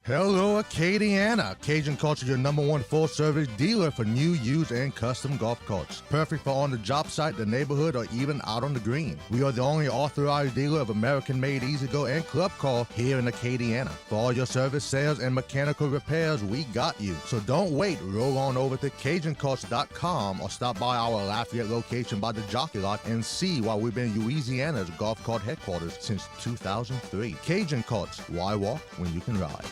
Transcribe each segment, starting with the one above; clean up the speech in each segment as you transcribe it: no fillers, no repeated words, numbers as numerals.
Hello, Acadiana. Cajun Culture, your number one full-service dealer for new, used, and custom golf carts. Perfect for on the job site, the neighborhood, or even out on the green. We are the only authorized dealer of American-made E-Z-GO and Club Car here in Acadiana. For all your service, sales, and mechanical repairs, we got you. So don't wait. Roll on over to CajunCarts.com or stop by our Lafayette location by the Jockey Lot and see why we've been Louisiana's golf cart headquarters since 2003. Cajun Carts. Why walk when you can ride?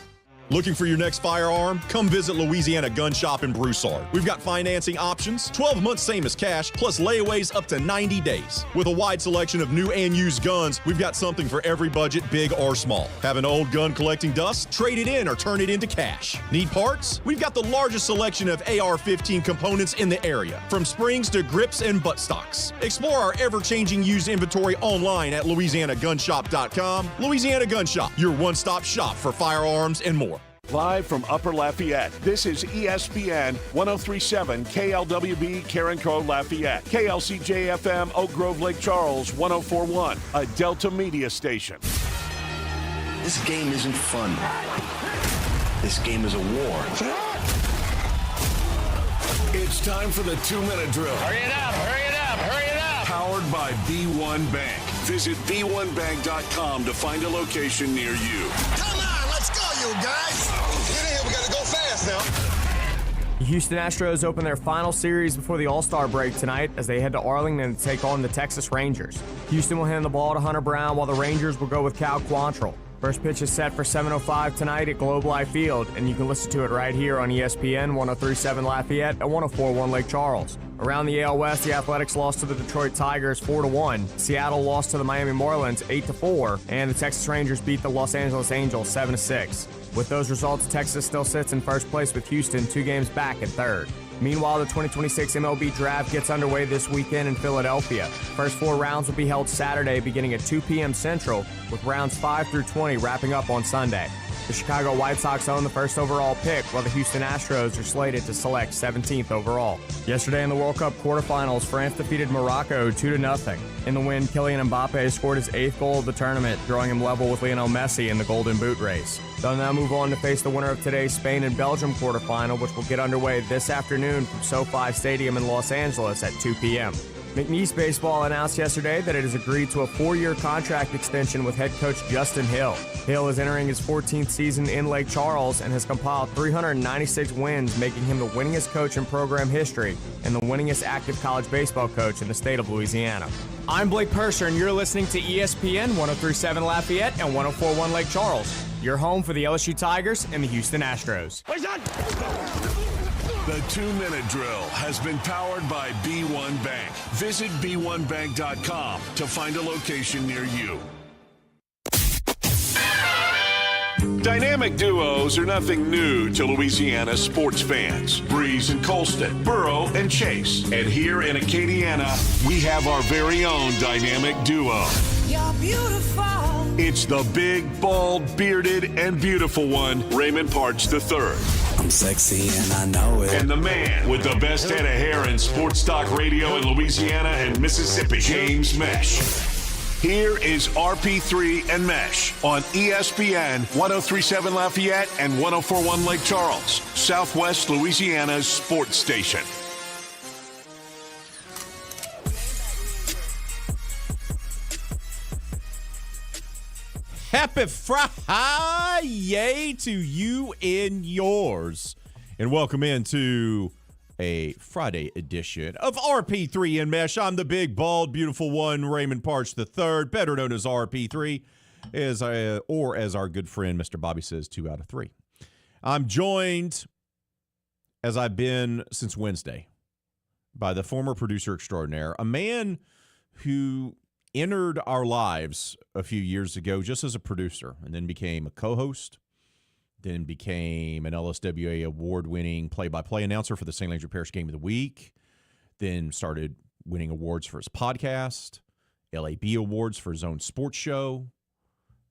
Looking for your next firearm? Come visit Louisiana Gun Shop in Broussard. We've got financing options, 12 months same as cash, plus layaways up to 90 days. With a wide selection of new and used guns, we've got something for every budget, big or small. Have an old gun collecting dust? Trade it in or turn it into cash. Need parts? We've got the largest selection of AR-15 components in the area, from springs to grips and buttstocks. Explore our ever-changing used inventory online at LouisianaGunShop.com. Louisiana Gun Shop, your one-stop shop for firearms and more. Live from Upper Lafayette, this is ESPN 1037 KLWB Carencro Lafayette, KLCJ-FM Oak Grove Lake Charles 1041, a Delta Media station. This game isn't fun. This game is a war. It's time for the 2-minute drill. Hurry it up, hurry it up, hurry it up. Powered by B1 Bank. Visit b1bank.com to find a location near you. Come on, let's go, you guys. Get in here, we gotta go fast now. The Houston Astros open their final series before the All-Star break tonight as they head to Arlington to take on the Texas Rangers. Houston will hand the ball to Hunter Brown while the Rangers will go with Cal Quantrill. First pitch is set for 7:05 tonight at Globe Life Field, and you can listen to it right here on ESPN 1037 Lafayette and 1041 Lake Charles. Around the AL West, the Athletics lost to the Detroit Tigers 4-1. Seattle lost to the Miami Marlins 8-4, and the Texas Rangers beat the Los Angeles Angels 7-6. With those results, Texas still sits in first place with Houston 2 games back at third. Meanwhile, the 2026 MLB Draft gets underway this weekend in Philadelphia. First 4 rounds will be held Saturday beginning at 2 p.m. Central, with rounds 5 through 20 wrapping up on Sunday. The Chicago White Sox own the first overall pick, while the Houston Astros are slated to select 17th overall. Yesterday in the World Cup quarterfinals, France defeated Morocco 2-0. In the win, Kylian Mbappe scored his 8th goal of the tournament, drawing him level with Lionel Messi in the Golden Boot race. They'll now move on to face the winner of today's Spain and Belgium quarterfinal, which will get underway this afternoon from SoFi Stadium in Los Angeles at 2 p.m. McNeese Baseball announced yesterday that it has agreed to a 4-year contract extension with head coach Justin Hill. Hill is entering his 14th season in Lake Charles and has compiled 396 wins, making him the winningest coach in program history and the winningest active college baseball coach in the state of Louisiana. I'm Blake Purser, and you're listening to ESPN 1037 Lafayette and 1041 Lake Charles, your home for the LSU Tigers and the Houston Astros. The 2-minute drill has been powered by B1 Bank. Visit b1bank.com to find a location near you. Dynamic duos are nothing new to Louisiana sports fans. Breeze and Colston, Burrow and Chase. And here in Acadiana, we have our very own dynamic duo. You're beautiful. It's the big, bald, bearded, and beautiful one, Raymond Parch III. I'm sexy and I know it. And the man with the best head of hair in sports talk radio in Louisiana and Mississippi, James Meche. Here is RP3 and Meche on ESPN 1037 Lafayette and 1041 Lake Charles, Southwest Louisiana's sports station. Happy Friday to you and yours. And welcome into a Friday edition of RP3 and Meche. I'm the big, bald, beautiful one, Raymond Parch III, better known as RP3, or as our good friend Mr. Bobby says, 2 out of 3. I'm joined, as I've been since Wednesday, by the former producer extraordinaire, a man who entered our lives a few years ago just as a producer and then became a co-host, then became an LSWA award-winning play-by-play announcer for the St. Landry Parish Game of the Week, then started winning awards for his podcast, LAB awards for his own sports show,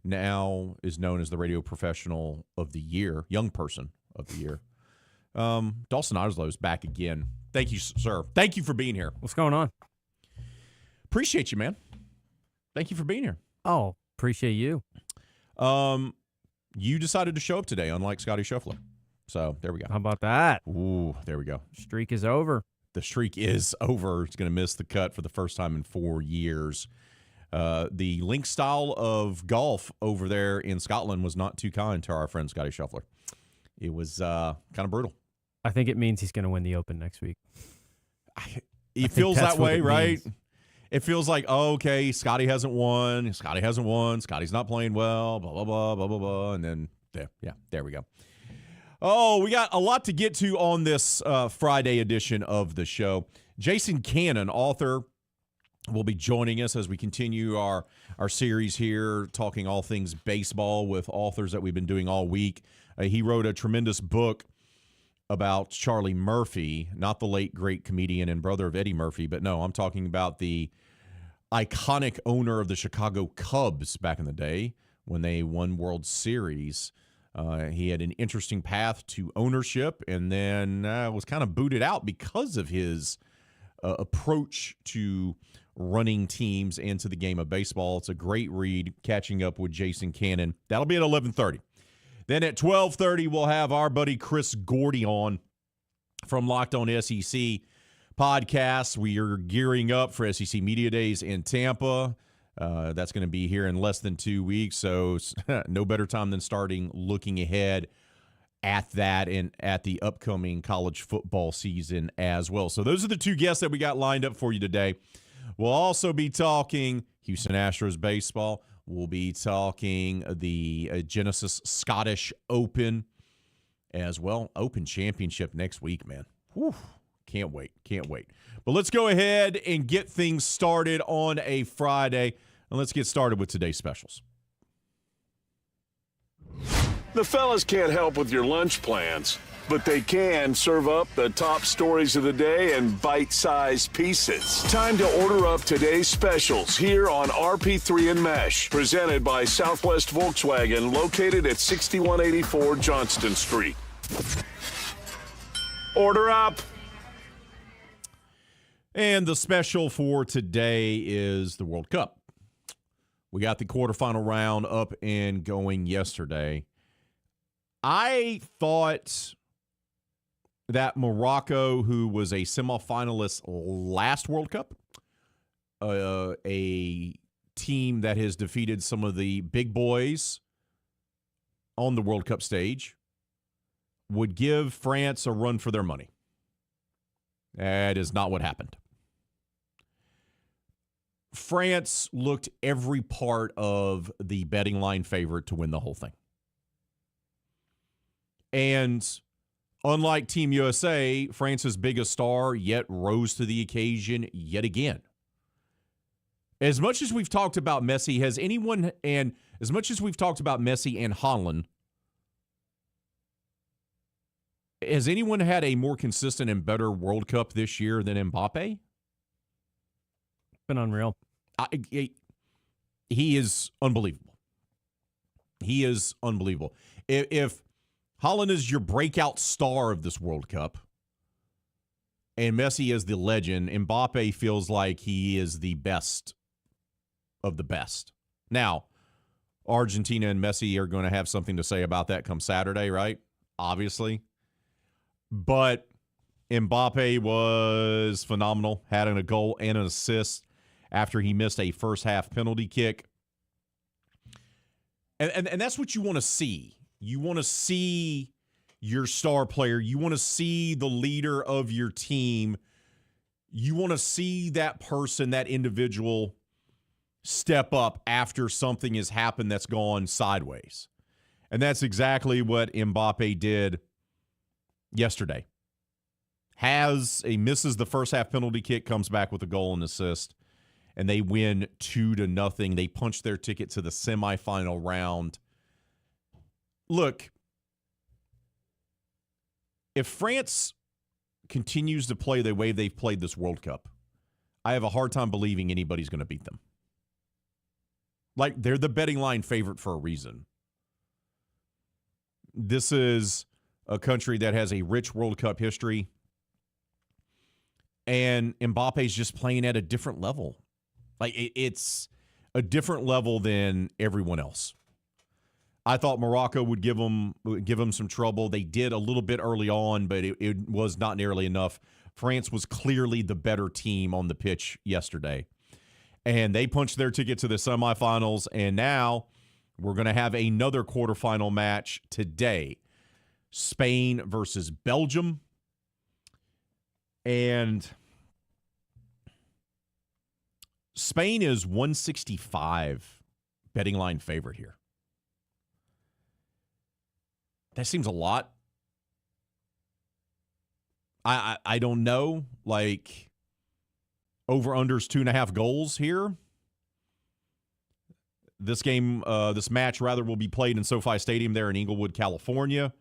now is known as the Radio Professional of the Year, Young Person of the Year. Dawson Oslo is back again. Thank you, sir. Thank you for being here. What's going on? Appreciate you, man. Thank you for being here. Oh, appreciate you. You decided to show up today, unlike Scotty Scheffler. So there we go. How about that? Ooh, there we go. Streak is over. The streak is over. He's going to miss the cut for the first time in 4 years. The link style of golf over there in Scotland was not too kind to our friend Scotty Scheffler. It was kind of brutal. I think it means he's going to win the Open next week. It feels that way, right? Means. It feels like, oh, okay, Scotty hasn't won. Scotty's not playing well, blah, blah, blah, blah, blah, blah. And then, there we go. Oh, we got a lot to get to on this Friday edition of the show. Jason Cannon, author, will be joining us as we continue our series here, talking all things baseball with authors that we've been doing all week. He wrote a tremendous book about Charlie Murphy, not the late, great comedian and brother of Eddie Murphy, but no, I'm talking about the iconic owner of the Chicago Cubs back in the day when they won World Series. He had an interesting path to ownership and then was kind of booted out because of his approach to running teams and to the game of baseball. It's a great read, catching up with Jason Cannon. That'll be at 11:30. Then at 12:30, we'll have our buddy Chris Gordy on from Locked On SEC podcast. We are gearing up for SEC Media Days in Tampa. That's going to be here in less than 2 weeks, so no better time than starting looking ahead at that and at the upcoming college football season as well. So those are the two guests that we got lined up for you today. We'll also be talking Houston Astros baseball. We'll be talking the Genesis Scottish Open as well. Open Championship next week, man. Whew. Can't wait. But let's go ahead and get things started on a Friday. And let's get started with today's specials. The fellas can't help with your lunch plans, but they can serve up the top stories of the day in bite-sized pieces. Time to order up today's specials here on RP3 and Meche, presented by Southwest Volkswagen, located at 6184 Johnston Street. Order up. And the special for today is the World Cup. We got the quarterfinal round up and going yesterday. I thought that Morocco, who was a semifinalist last World Cup, a team that has defeated some of the big boys on the World Cup stage, would give France a run for their money. That is not what happened. France looked every part of the betting line favorite to win the whole thing. And unlike Team USA, France's biggest star yet rose to the occasion yet again. As much as we've talked about Messi, as much as we've talked about Messi and Haaland, has anyone had a more consistent and better World Cup this year than Mbappe? Been unreal. He is unbelievable. If Haaland is your breakout star of this World Cup and Messi is the legend, Mbappe feels like he is the best of the best. Now, Argentina and Messi are going to have something to say about that come Saturday, right? Obviously. But Mbappe was phenomenal, had a goal and an assist after he missed a first-half penalty kick. And that's what you want to see. You want to see your star player. You want to see the leader of your team. You want to see that person, that individual, step up after something has happened that's gone sideways. And that's exactly what Mbappe did yesterday. Misses the first-half penalty kick, comes back with a goal and assist. And they win 2-0. They punch their ticket to the semifinal round. Look, if France continues to play the way they've played this World Cup, I have a hard time believing anybody's going to beat them. Like, they're the betting line favorite for a reason. This is a country that has a rich World Cup history, and Mbappe's just playing at a different level. Like, it's a different level than everyone else. I thought Morocco would give them some trouble. They did a little bit early on, but it was not nearly enough. France was clearly the better team on the pitch yesterday. And they punched their ticket to the semifinals, and now we're going to have another quarterfinal match today. Spain versus Belgium. And Spain is 165 betting line favorite here. That seems a lot. I don't know. Like, over-unders 2.5 goals here. This game, this match, rather, will be played in SoFi Stadium there in Inglewood, California.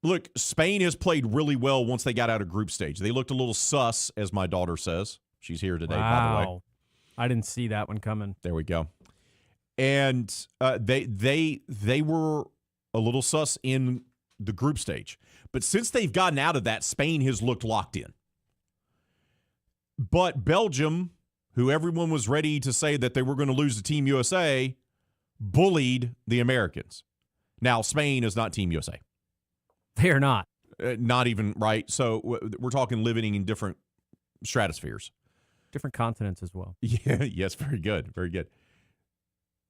Look, Spain has played really well once they got out of group stage. They looked a little sus, as my daughter says. She's here today, by the way. I didn't see that one coming. There we go. And they were a little sus in the group stage. But since they've gotten out of that, Spain has looked locked in. But Belgium, who everyone was ready to say that they were going to lose to Team USA, bullied the Americans. Now, Spain is not Team USA. They are not. Not even, right? So we're talking living in different stratospheres. Different continents as well. Yeah, yes, very good. Very good.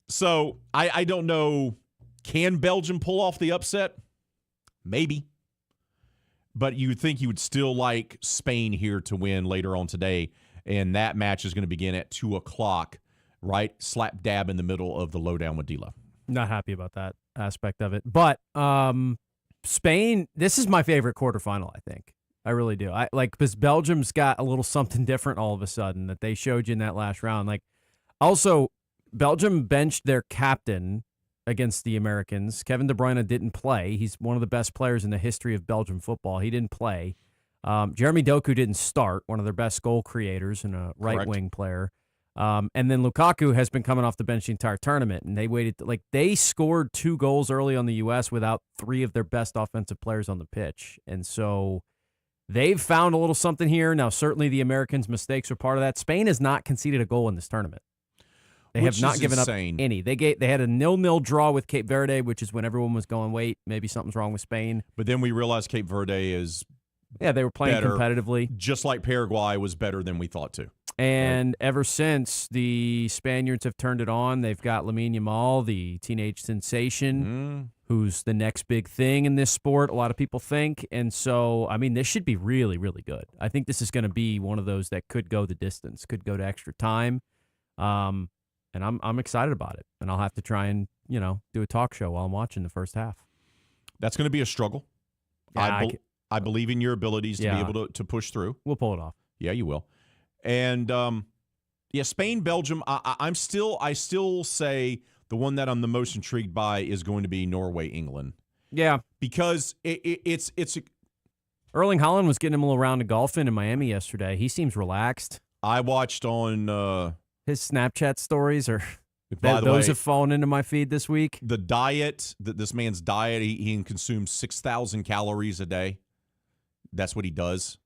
So I don't know. Can Belgium pull off the upset? Maybe. But you would think you would still like Spain here to win later on today. And that match is going to begin at 2 o'clock, right? Slap dab in the middle of the lowdown with D-Lo. Not happy about that aspect of it. But Spain, this is my favorite quarterfinal, I think. I really do. Because Belgium's got a little something different all of a sudden that they showed you in that last round. Like, also, Belgium benched their captain against the Americans. Kevin De Bruyne didn't play. He's one of the best players in the history of Belgian football. He didn't play. Jeremy Doku didn't start, one of their best goal creators and a right-wing player. And then Lukaku has been coming off the bench the entire tournament, and they waited. They scored 2 goals early on the U.S. without 3 of their best offensive players on the pitch. And so they've found a little something here. Now, certainly the Americans' mistakes are part of that. Spain has not conceded a goal in this tournament. They have not given up any. They had a 0-0 draw with Cape Verde, which is when everyone was going, wait, maybe something's wrong with Spain. But then we realized Cape Verde is they were playing better, competitively. Just like Paraguay was better than we thought too. And ever since, the Spaniards have turned it on. They've got Lamine Yamal, the teenage sensation, who's the next big thing in this sport, a lot of people think. And so, I mean, this should be really, really good. I think this is going to be one of those that could go the distance, could go to extra time. And I'm excited about it. And I'll have to try and, do a talk show while I'm watching the first half. That's going to be a struggle. Yeah, I believe in your abilities to be able to push through. We'll pull it off. Yeah, you will. And Spain, Belgium. I still say the one that I'm the most intrigued by is going to be Norway, England. Yeah, because it's Erling Haaland was getting him a little round of golfing in Miami yesterday. He seems relaxed. I watched on his Snapchat stories have fallen into my feed this week. The diet, this man's diet, he consumes 6,000 calories a day. That's what he does.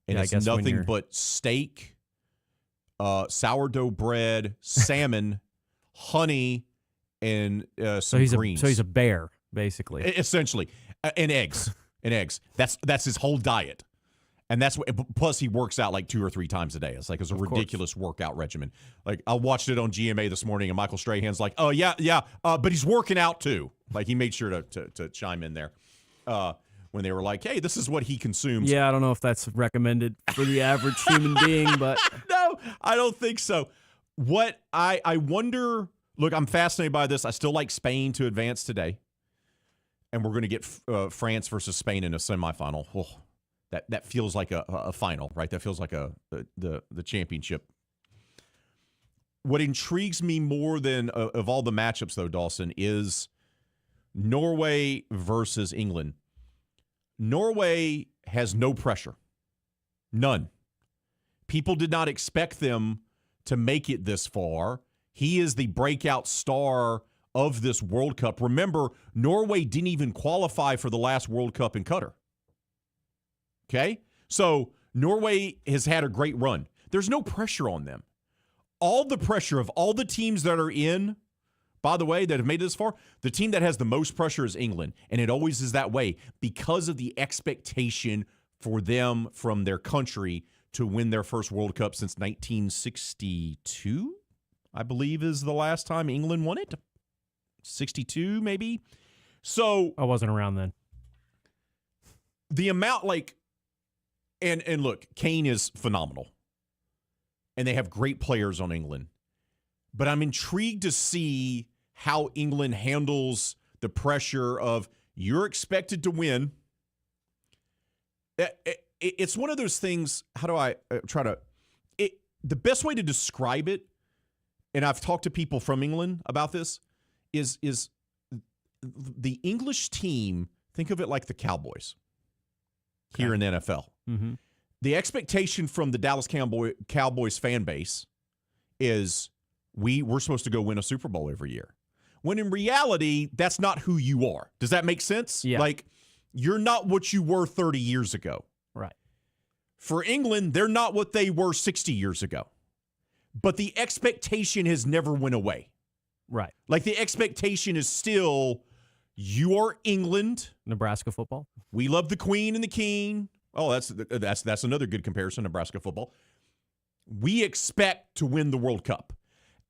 And it's nothing but steak, sourdough bread, salmon, honey, and some greens. So he's a bear, basically. Essentially. And eggs. That's his whole diet. And that's what, plus he works out like 2 or 3 times a day. It's a ridiculous workout regimen. Like, I watched it on GMA this morning, and Michael Strahan's like, oh, yeah, but he's working out too. Like, he made sure to chime in there when they were like, hey, this is what he consumes. Yeah, I don't know if that's recommended for the average human being, but. No, I don't think so. What I wonder, look, I'm fascinated by this. I still like Spain to advance today. And we're going to get France versus Spain in a semifinal. Oh. That feels like a final, right? That feels like the championship. What intrigues me more than of all the matchups, though, Dawson, is Norway versus England. Norway has no pressure. None. People did not expect them to make it this far. He is the breakout star of this World Cup. Remember, Norway didn't even qualify for the last World Cup in Qatar. Okay? So Norway has had a great run. There's no pressure on them. All the pressure of all the teams that are in by the way, that have made it this far, the team that has the most pressure is England, and it always is that way because of the expectation for them from their country to win their first World Cup since 1962, I believe is the last time England won it. 62, maybe. So I wasn't around then. The amount, and look, Kane is phenomenal, and they have great players on England. But I'm intrigued to see how England handles the pressure of you're expected to win. It's one of those things. How do I try to? The best way to describe it, and I've talked to people from England about this, is the English team. Think of it like the Cowboys here in the NFL. Mm-hmm. The expectation from the Dallas Cowboys fan base is we're supposed to go win a Super Bowl every year. When in reality, that's not who you are. Does that make sense? Yeah. Like, you're not what you were 30 years ago. Right. For England, they're not what they were 60 years ago. But the expectation has never went away. Right. Like, the expectation is still, you are England. Nebraska football. We love the Queen and the King. Oh, that's another good comparison, Nebraska football. We expect to win the World Cup.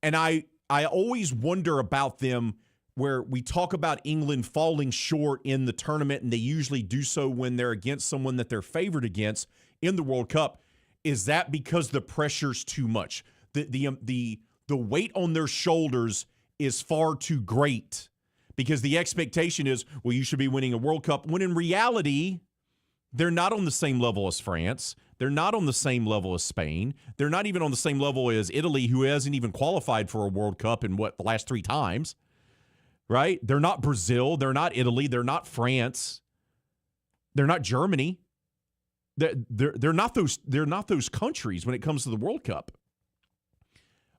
And I always wonder about them where we talk about England falling short in the tournament, and they usually do so when they're against someone that they're favored against in the World Cup. Is that because the pressure's too much? The weight on their shoulders is far too great because the expectation is, well, you should be winning a World Cup, when in reality, they're not on the same level as France. They're not on the same level as Spain. They're not even on the same level as Italy, who hasn't even qualified for a World Cup in the last 3 times, right? They're not Brazil. They're not Italy. They're not France. They're not Germany. They're not those countries when it comes to the World Cup.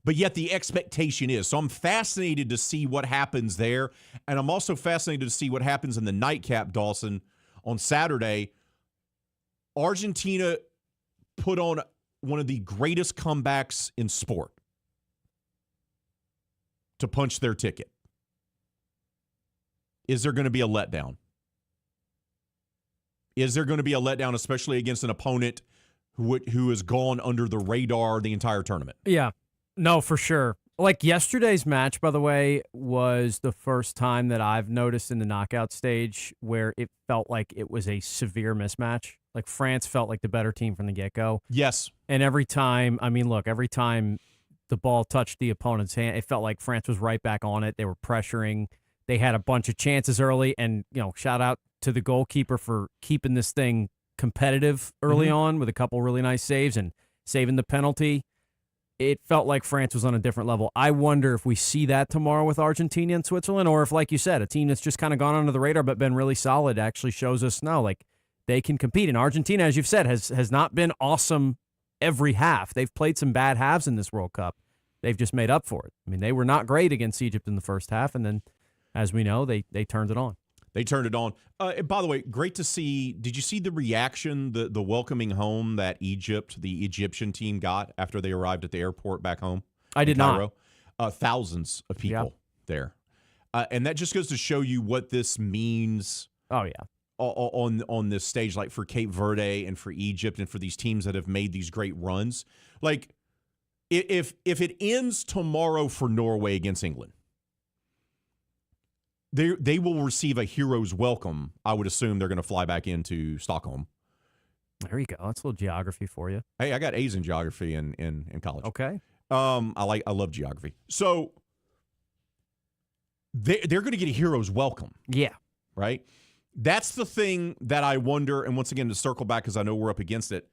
But yet the expectation is. So I'm fascinated to see what happens there. And I'm also fascinated to see what happens in the nightcap, Dawson, on Saturday. Argentina put on one of the greatest comebacks in sport to punch their ticket. Is there going to be a letdown? Is there going to be a letdown, especially against an opponent who has gone under the radar the entire tournament? Yeah. No, for sure. Like yesterday's match, by the way, was the first time that I've noticed in the knockout stage where it felt like it was a severe mismatch. Like France felt like the better team from the get-go. Yes. And every time the ball touched the opponent's hand, it felt like France was right back on it. They were pressuring. They had a bunch of chances early, and shout out to the goalkeeper for keeping this thing competitive early on with a couple really nice saves and saving the penalty. It felt like France was on a different level. I wonder if we see that tomorrow with Argentina and Switzerland, or if, like you said, a team that's just kind of gone under the radar but been really solid actually shows us, no, like, they can compete. And Argentina, as you've said, has not been awesome every half. They've played some bad halves in this World Cup. They've just made up for it. I mean, they were not great against Egypt in the first half, and then, as we know, they turned it on. They turned it on. And by the way, great to see. Did you see the reaction, the welcoming home that the Egyptian team got after they arrived at the airport back home? I did not. Thousands of people there. And that just goes to show you what this means. Oh, yeah. On this stage, like for Cape Verde and for Egypt and for these teams that have made these great runs. Like, if it ends tomorrow for Norway against England, they will receive a hero's welcome. I would assume they're going to fly back into Stockholm. There you go. That's a little geography for you. Hey, I got A's in geography in college. Okay. I love geography. So they're going to get a hero's welcome. Yeah. Right? That's the thing that I wonder, and once again, to circle back because I know we're up against it,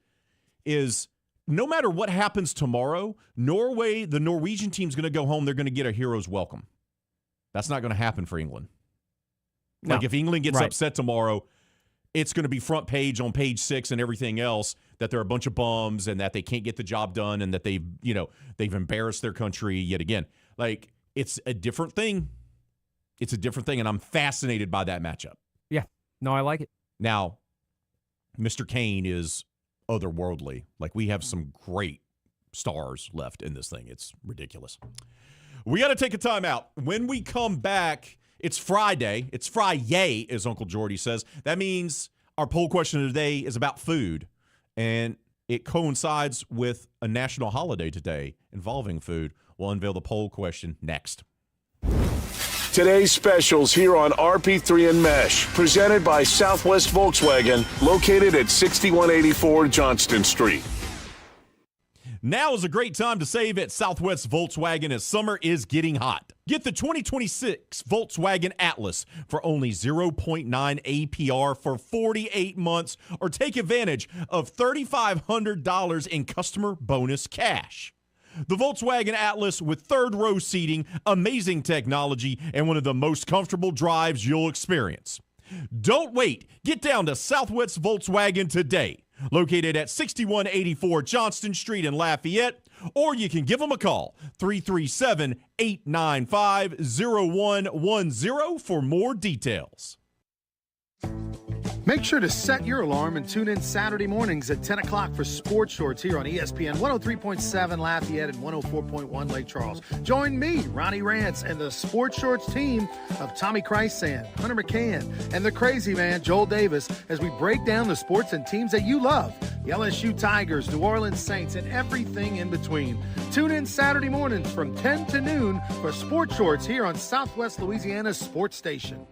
is no matter what happens tomorrow, the Norwegian team's going to go home, they're going to get a hero's welcome. That's not going to happen for England. Like, if England gets upset tomorrow, it's going to be front page on page 6 and everything else that they're a bunch of bums and that they can't get the job done and that they've embarrassed their country yet again. Like, it's a different thing. It's a different thing, and I'm fascinated by that matchup. Yeah. No, I like it. Now, Mr. Kane is otherworldly. Like, we have some great stars left in this thing. It's ridiculous. We got to take a time out. When we come back, it's Friday. It's Friday, as Uncle Jordy says. That means our poll question of the day is about food, and it coincides with a national holiday today involving food. We'll unveil the poll question next. Today's specials here on RP3 and Meche, presented by Southwest Volkswagen, located at 6184 Johnston Street. Now is a great time to save at Southwest Volkswagen as summer is getting hot. Get the 2026 Volkswagen Atlas for only 0.9 APR for 48 months, or take advantage of $3,500 in customer bonus cash. The Volkswagen Atlas with third-row seating, amazing technology, and one of the most comfortable drives you'll experience. Don't wait. Get down to Southwest Volkswagen today, located at 6184 Johnston Street in Lafayette, or you can give them a call, 337-895-0110 for more details. Make sure to set your alarm and tune in Saturday mornings at 10 o'clock for Sports Shorts here on ESPN 103.7 Lafayette and 104.1 Lake Charles. Join me, Ronnie Rance, and the Sports Shorts team of Tommy Christsan, Hunter McCann, and the crazy man, Joel Davis, as we break down the sports and teams that you love. The LSU Tigers, New Orleans Saints, and everything in between. Tune in Saturday mornings from 10 to noon for Sports Shorts here on Southwest Louisiana's sports station.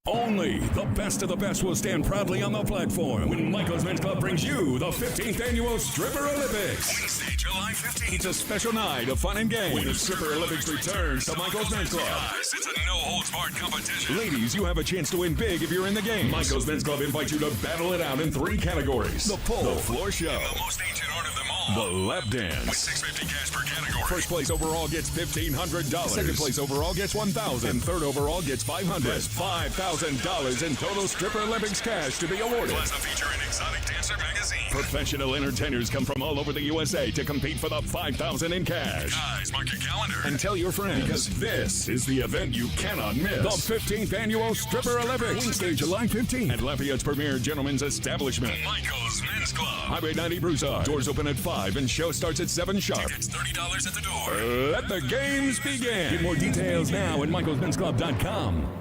Only the best of the best will stand proudly on the platform when Michael's Men's Club brings you the 15th Annual Stripper Olympics. Wednesday, July 15th. It's a special night of fun and games when the Stripper Olympics returns to Michael's Men's Club. Guys, it's a no-holds-barred competition. Ladies, you have a chance to win big if you're in the game. Michael's Men's Club invites you to battle it out in 3 categories. The pole, the floor show, and the most ancient art of them all, the lap dance. With $650 cash per category. First place overall gets $1,500. Second place overall gets $1,000. And third overall gets $500. Plus $5,000 in total Stripper Olympics cash to be awarded. Plus a feature in Exotic Dancer magazine. Professional entertainers come from all over the USA to compete for the $5,000 in cash. Guys, mark your calendar and tell your friends, because this is the event you cannot miss. The 15th Annual Stripper Olympics. Wednesday, July 15th at Lafayette's premier gentleman's establishment, Michael's Men's Club. Highway 90 Broussard. Doors open at 5 and show starts at 7 sharp. Tickets $30 at the door. Let the games begin. Get more details now at michaelsmensclub.com.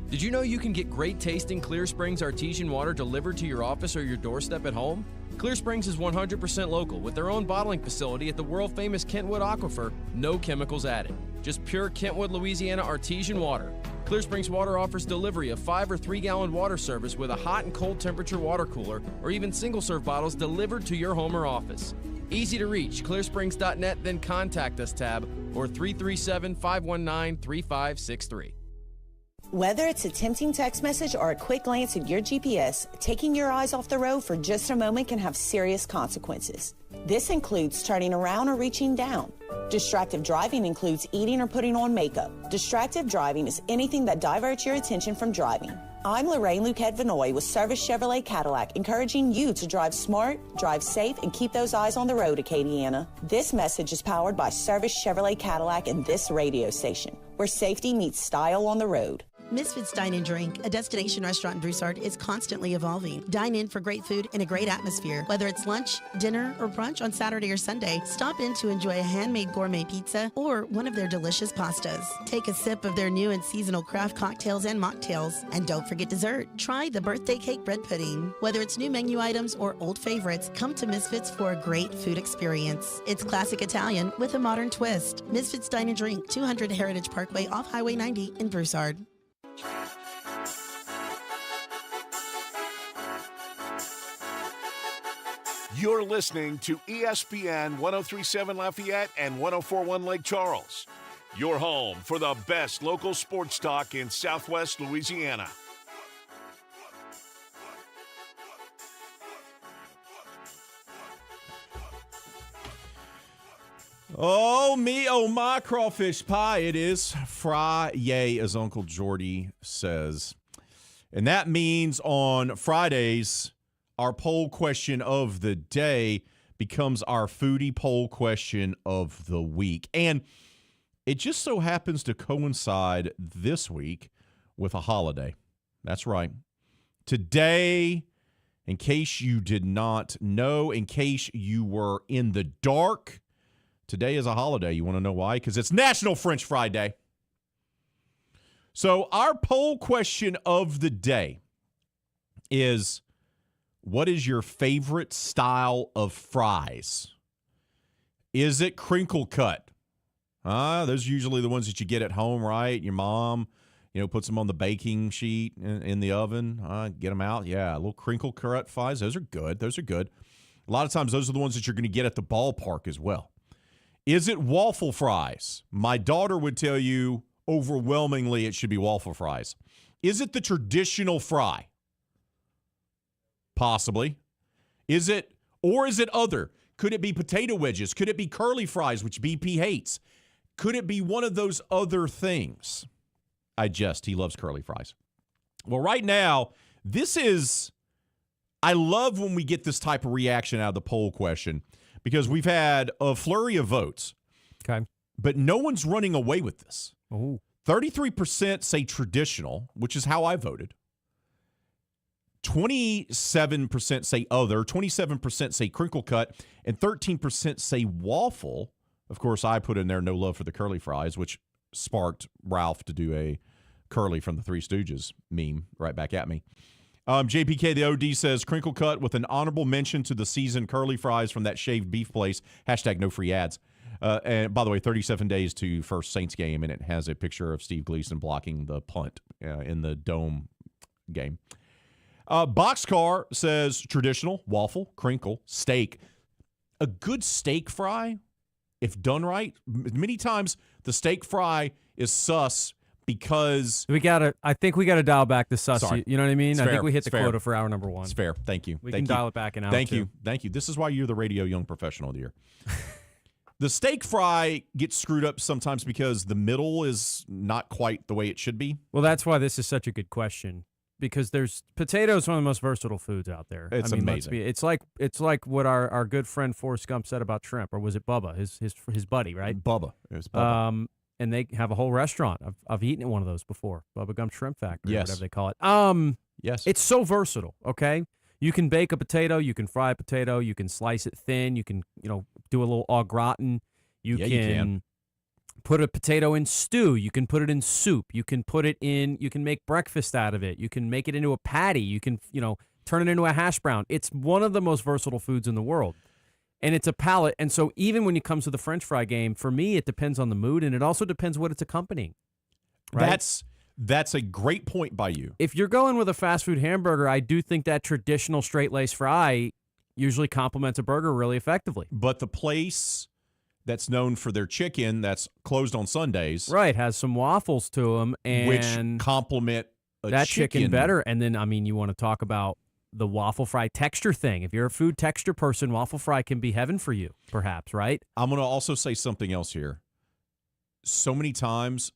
Did you know you can get great tasting Clear Springs artesian water delivered to your office or your doorstep at home? Clear Springs is 100% local with their own bottling facility at the world-famous Kentwood Aquifer, no chemicals added. Just pure Kentwood, Louisiana artesian water. Clear Springs Water offers delivery of 5 or 3-gallon water service with a hot and cold temperature water cooler, or even single-serve bottles delivered to your home or office. Easy to reach, clearsprings.net, then contact us tab, or 337-519-3563. Whether it's a tempting text message or a quick glance at your GPS, taking your eyes off the road for just a moment can have serious consequences. This includes turning around or reaching down. Distractive driving includes eating or putting on makeup. Distractive driving is anything that diverts your attention from driving. I'm Lorraine Luquette Vinoy with Service Chevrolet Cadillac, encouraging you to drive smart, drive safe, and keep those eyes on the road, Acadiana. This message is powered by Service Chevrolet Cadillac and this radio station, where safety meets style on the road. Misfits Dine and Drink, a destination restaurant in Broussard, is constantly evolving. Dine in for great food and a great atmosphere. Whether it's lunch, dinner, or brunch on Saturday or Sunday, stop in to enjoy a handmade gourmet pizza or one of their delicious pastas. Take a sip of their new and seasonal craft cocktails and mocktails. And don't forget dessert. Try the birthday cake bread pudding. Whether it's new menu items or old favorites, come to Misfits for a great food experience. It's classic Italian with a modern twist. Misfits Dine and Drink, 200 Heritage Parkway off Highway 90 in Broussard. You're listening to ESPN 103.7 Lafayette and 104.1 Lake Charles. Your home for the best local sports talk in Southwest Louisiana. Oh, me, oh, my crawfish pie. It is Friday, as Uncle Jordy says. And that means on Fridays, our poll question of the day becomes our foodie poll question of the week. And it just so happens to coincide this week with a holiday. That's right. Today, in case you did not know, in case you were in the dark, today is a holiday. You want to know why? Because it's National French Fry Day. So our poll question of the day is, what is your favorite style of fries? Is it crinkle cut? Those are usually the ones that you get at home, right? Your mom, puts them on the baking sheet in the oven. Get them out. Yeah, a little crinkle cut fries. Those are good. A lot of times those are the ones that you're going to get at the ballpark as well. Is it waffle fries? My daughter would tell you overwhelmingly it should be waffle fries. Is it the traditional fry? Possibly. Is it other? Could it be potato wedges? Could it be curly fries, which BP hates? Could it be one of those other things? He loves curly fries. Well, right now, I love when we get this type of reaction out of the poll question because we've had a flurry of votes. Okay. But no one's running away with this. Ooh. 33% say traditional, which is how I voted. 27% say other, 27% say crinkle cut, and 13% say waffle. Of course, I put in there no love for the curly fries, which sparked Ralph to do a curly from the Three Stooges meme right back at me. JPK, the OD, says crinkle cut with an honorable mention to the seasoned curly fries from that shaved beef place. # no free ads. And by the way, 37 days to first Saints game, and it has a picture of Steve Gleason blocking the punt in the Dome game. Boxcar says traditional, waffle, crinkle, steak. A good steak fry, if done right, many times the steak fry is sus because I think we gotta dial back the sus. Sorry. You know what I mean? It's I fair. think we hit It's the fair. quota for hour number 1. It's fair. Thank you. We can dial it back in hour 2. Thank you. This is why you're the radio young professional of the year. The steak fry gets screwed up sometimes because the middle is not quite the way it should be. Well, that's why this is such a good question. Because potato is one of the most versatile foods out there. It's amazing. It's like what our good friend Forrest Gump said about shrimp, or was it Bubba, his buddy, right? Bubba. It was Bubba. And they have a whole restaurant. I've eaten at one of those before. Bubba Gump Shrimp Factory, Yes. whatever they call it. Yes. It's so versatile. Okay, you can bake a potato, you can fry a potato, you can slice it thin, you can do a little au gratin, you can put a potato in stew. You can put it in soup. You can make breakfast out of it. You can make it into a patty. You can, turn it into a hash brown. It's one of the most versatile foods in the world. And it's a palate. And so even when it comes to the French fry game, for me, it depends on the mood, and it also depends what it's accompanying. Right? That's a great point by you. If you're going with a fast food hamburger, I do think that traditional straight-laced fry usually complements a burger really effectively. But the place that's known for their chicken that's closed on Sundays. Right, has some waffles to them. And which complement that chicken better. And then, you want to talk about the waffle fry texture thing. If you're a food texture person, waffle fry can be heaven for you, perhaps, right? I'm going to also say something else here. So many times,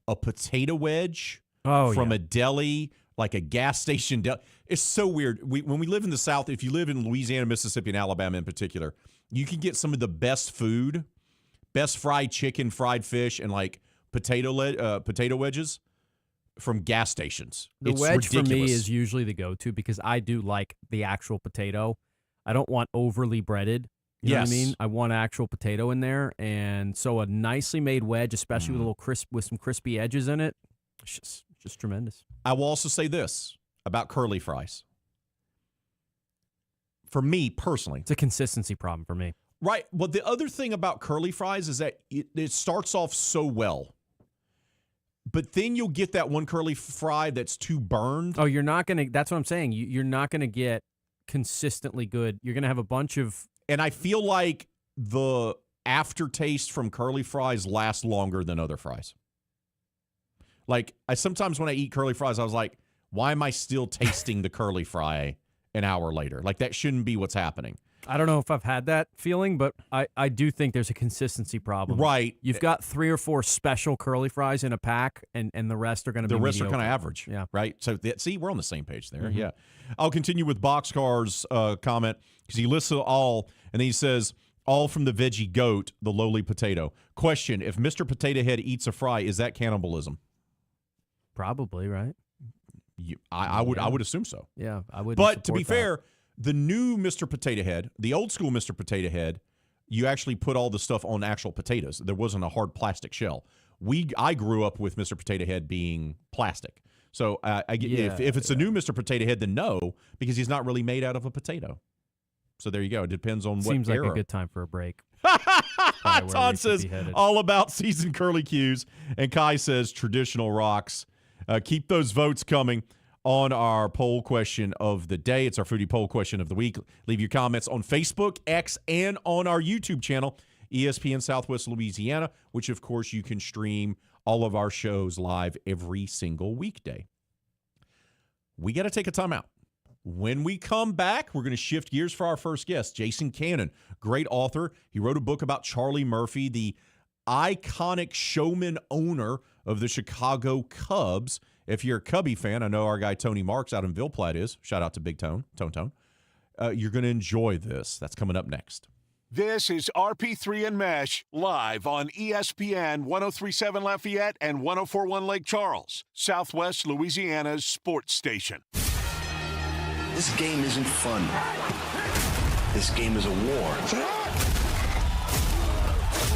a potato wedge from a deli, like a gas station deli, it's so weird. When we live in the South, if you live in Louisiana, Mississippi, and Alabama in particular, you can get some of the best food, best fried chicken, fried fish, and like potato wedges from gas stations. The it's wedge ridiculous. for me is usually the go-to because I do like the actual potato. I don't want overly breaded. You know what I mean? I want actual potato in there, and so a nicely made wedge, especially with a little with some crispy edges in it, it's just tremendous. I will also say this about curly fries. For me personally, it's a consistency problem for me. Right. Well, the other thing about curly fries is that it starts off so well, but then you'll get that one curly fry that's too burned. Oh, you're not gonna. That's what I'm saying. You're not gonna get consistently good. You're gonna have a bunch of. And I feel like the aftertaste from curly fries lasts longer than other fries. Like sometimes when I eat curly fries, I was like, why am I still tasting the curly fry an hour later? Like that shouldn't be what's happening. I don't know if I've had that feeling, but I do think there's a consistency problem. Right. You've got 3 or 4 special curly fries in a pack, and the rest are going to be mediocre. The rest are kind of average. Yeah. Right. So, see, we're on the same page there. Mm-hmm. Yeah. I'll continue with Boxcar's comment because he lists it all, and then he says, all from the veggie goat, the lowly potato. Question, if Mr. Potato Head eats a fry, is that cannibalism? Probably, right? I would assume so. Yeah, I would. But to be fair, the new Mr. Potato Head, the old school Mr. Potato Head, you actually put all the stuff on actual potatoes. There wasn't a hard plastic shell. I grew up with Mr. Potato Head being plastic. So I get if it's a new Mr. Potato Head, then no, because he's not really made out of a potato. So there you go. It depends on what Seems era. like a good time for a break. Todd says all about seasoned curly Qs, and Kai says traditional rocks. Keep those votes coming on our poll question of the day. It's our foodie poll question of the week. Leave your comments on Facebook, X, and on our YouTube channel, ESPN Southwest Louisiana, which, of course, you can stream all of our shows live every single weekday. We got to take a timeout. When we come back, we're going to shift gears for our first guest, Jason Cannon, great author. He wrote a book about Charlie Murphy, the iconic showman owner of the Chicago Cubs. If you're a Cubby fan, I know our guy Tony Marks out in Ville Platte is. Shout out to Big Tone. You're going to enjoy this. That's coming up next. This is RP3 and Meche live on ESPN 1037 Lafayette and 1041 Lake Charles, Southwest Louisiana's sports station. This game isn't fun. This game is a war.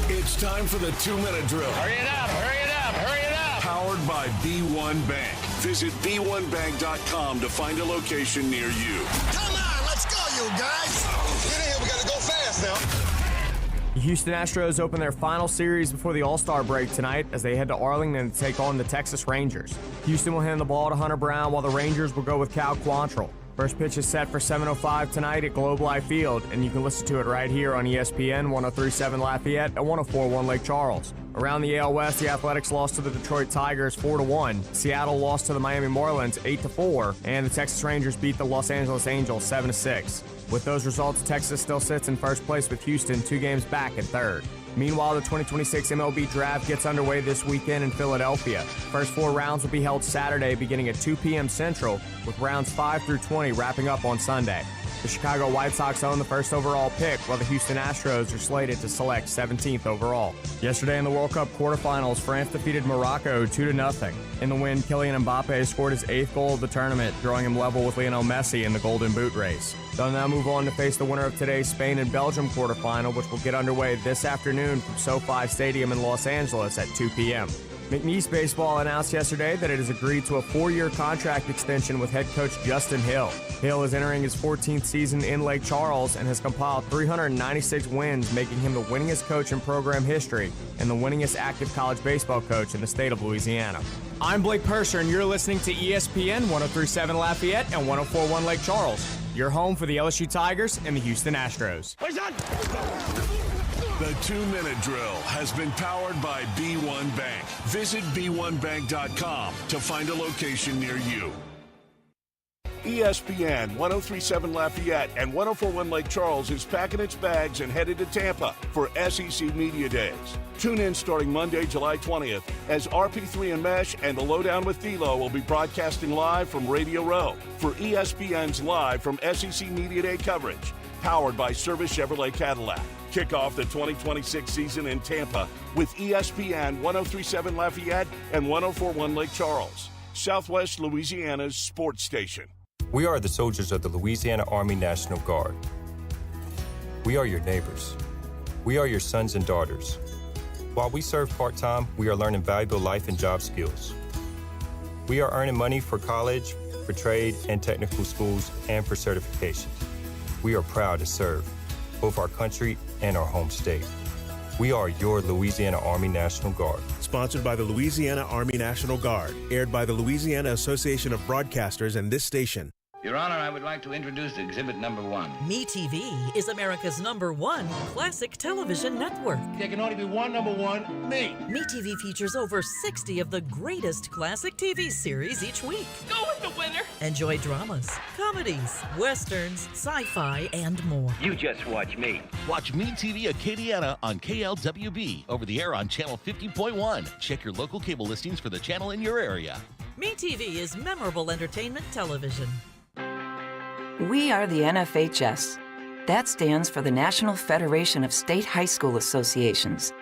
It's time for the 2-minute drill. Hurry it up, hurry it up, hurry it up. Powered by B1 Bank. Visit B1Bank.com to find a location near you. Come on, let's go, you guys. Get in here, we gotta go fast now. The Houston Astros open their final series before the All-Star break tonight as they head to Arlington to take on the Texas Rangers. Houston will hand the ball to Hunter Brown while the Rangers will go with Cal Quantrill. First pitch is set for 7:05 tonight at Globe Life Field, and you can listen to it right here on ESPN 1037 Lafayette and 1041 Lake Charles. Around the AL West, the Athletics lost to the Detroit Tigers 4-1. Seattle lost to the Miami Marlins 8-4, and the Texas Rangers beat the Los Angeles Angels 7-6. With those results, Texas still sits in first place with Houston 2 games back at third. Meanwhile, the 2026 MLB Draft gets underway this weekend in Philadelphia. First 4 rounds will be held Saturday beginning at 2 p.m. Central, with rounds 5 through 20 wrapping up on Sunday. The Chicago White Sox own the first overall pick, while the Houston Astros are slated to select 17th overall. Yesterday in the World Cup quarterfinals, France defeated Morocco 2-0. In the win, Kylian Mbappe scored his 8th goal of the tournament, drawing him level with Lionel Messi in the Golden Boot race. They'll now move on to face the winner of today's Spain and Belgium quarterfinal, which will get underway this afternoon from SoFi Stadium in Los Angeles at 2 p.m. McNeese Baseball announced yesterday that it has agreed to a 4-year contract extension with head coach Justin Hill. Hill is entering his 14th season in Lake Charles and has compiled 396 wins, making him the winningest coach in program history and the winningest active college baseball coach in the state of Louisiana. I'm Blake Purser, and you're listening to ESPN 1037 Lafayette and 1041 Lake Charles, your home for the LSU Tigers and the Houston Astros. The 2-minute drill has been powered by B1 Bank. Visit B1Bank.com to find a location near you. ESPN 1037 Lafayette and 1041 Lake Charles is packing its bags and headed to Tampa for SEC Media Days. Tune in starting Monday, July 20th, as RP3 and Meche and The Lowdown with D'Lo will be broadcasting live from Radio Row for ESPN's Live from SEC Media Day coverage, powered by Service Chevrolet Cadillac. Kick off the 2026 season in Tampa with ESPN 1037 Lafayette and 1041 Lake Charles, Southwest Louisiana's sports station. We are the soldiers of the Louisiana Army National Guard. We are your neighbors. We are your sons and daughters. While we serve part-time, we are learning valuable life and job skills. We are earning money for college, for trade and technical schools, and for certifications. We are proud to serve both our country and our home state. We are your Louisiana Army National Guard. Sponsored by the Louisiana Army National Guard. Aired by the Louisiana Association of Broadcasters and this station. Your Honor, I would like to introduce exhibit number 1. MeTV is America's #1 classic television network. There can only be one #1, me. MeTV features over 60 of the greatest classic TV series each week. Go with the winner. Enjoy dramas, comedies, westerns, sci-fi, and more. You just watch me. Watch MeTV Acadiana on KLWB, over the air on channel 50.1. Check your local cable listings for the channel in your area. MeTV is memorable entertainment television. We are the NFHS. That stands for the National Federation of State High School Associations.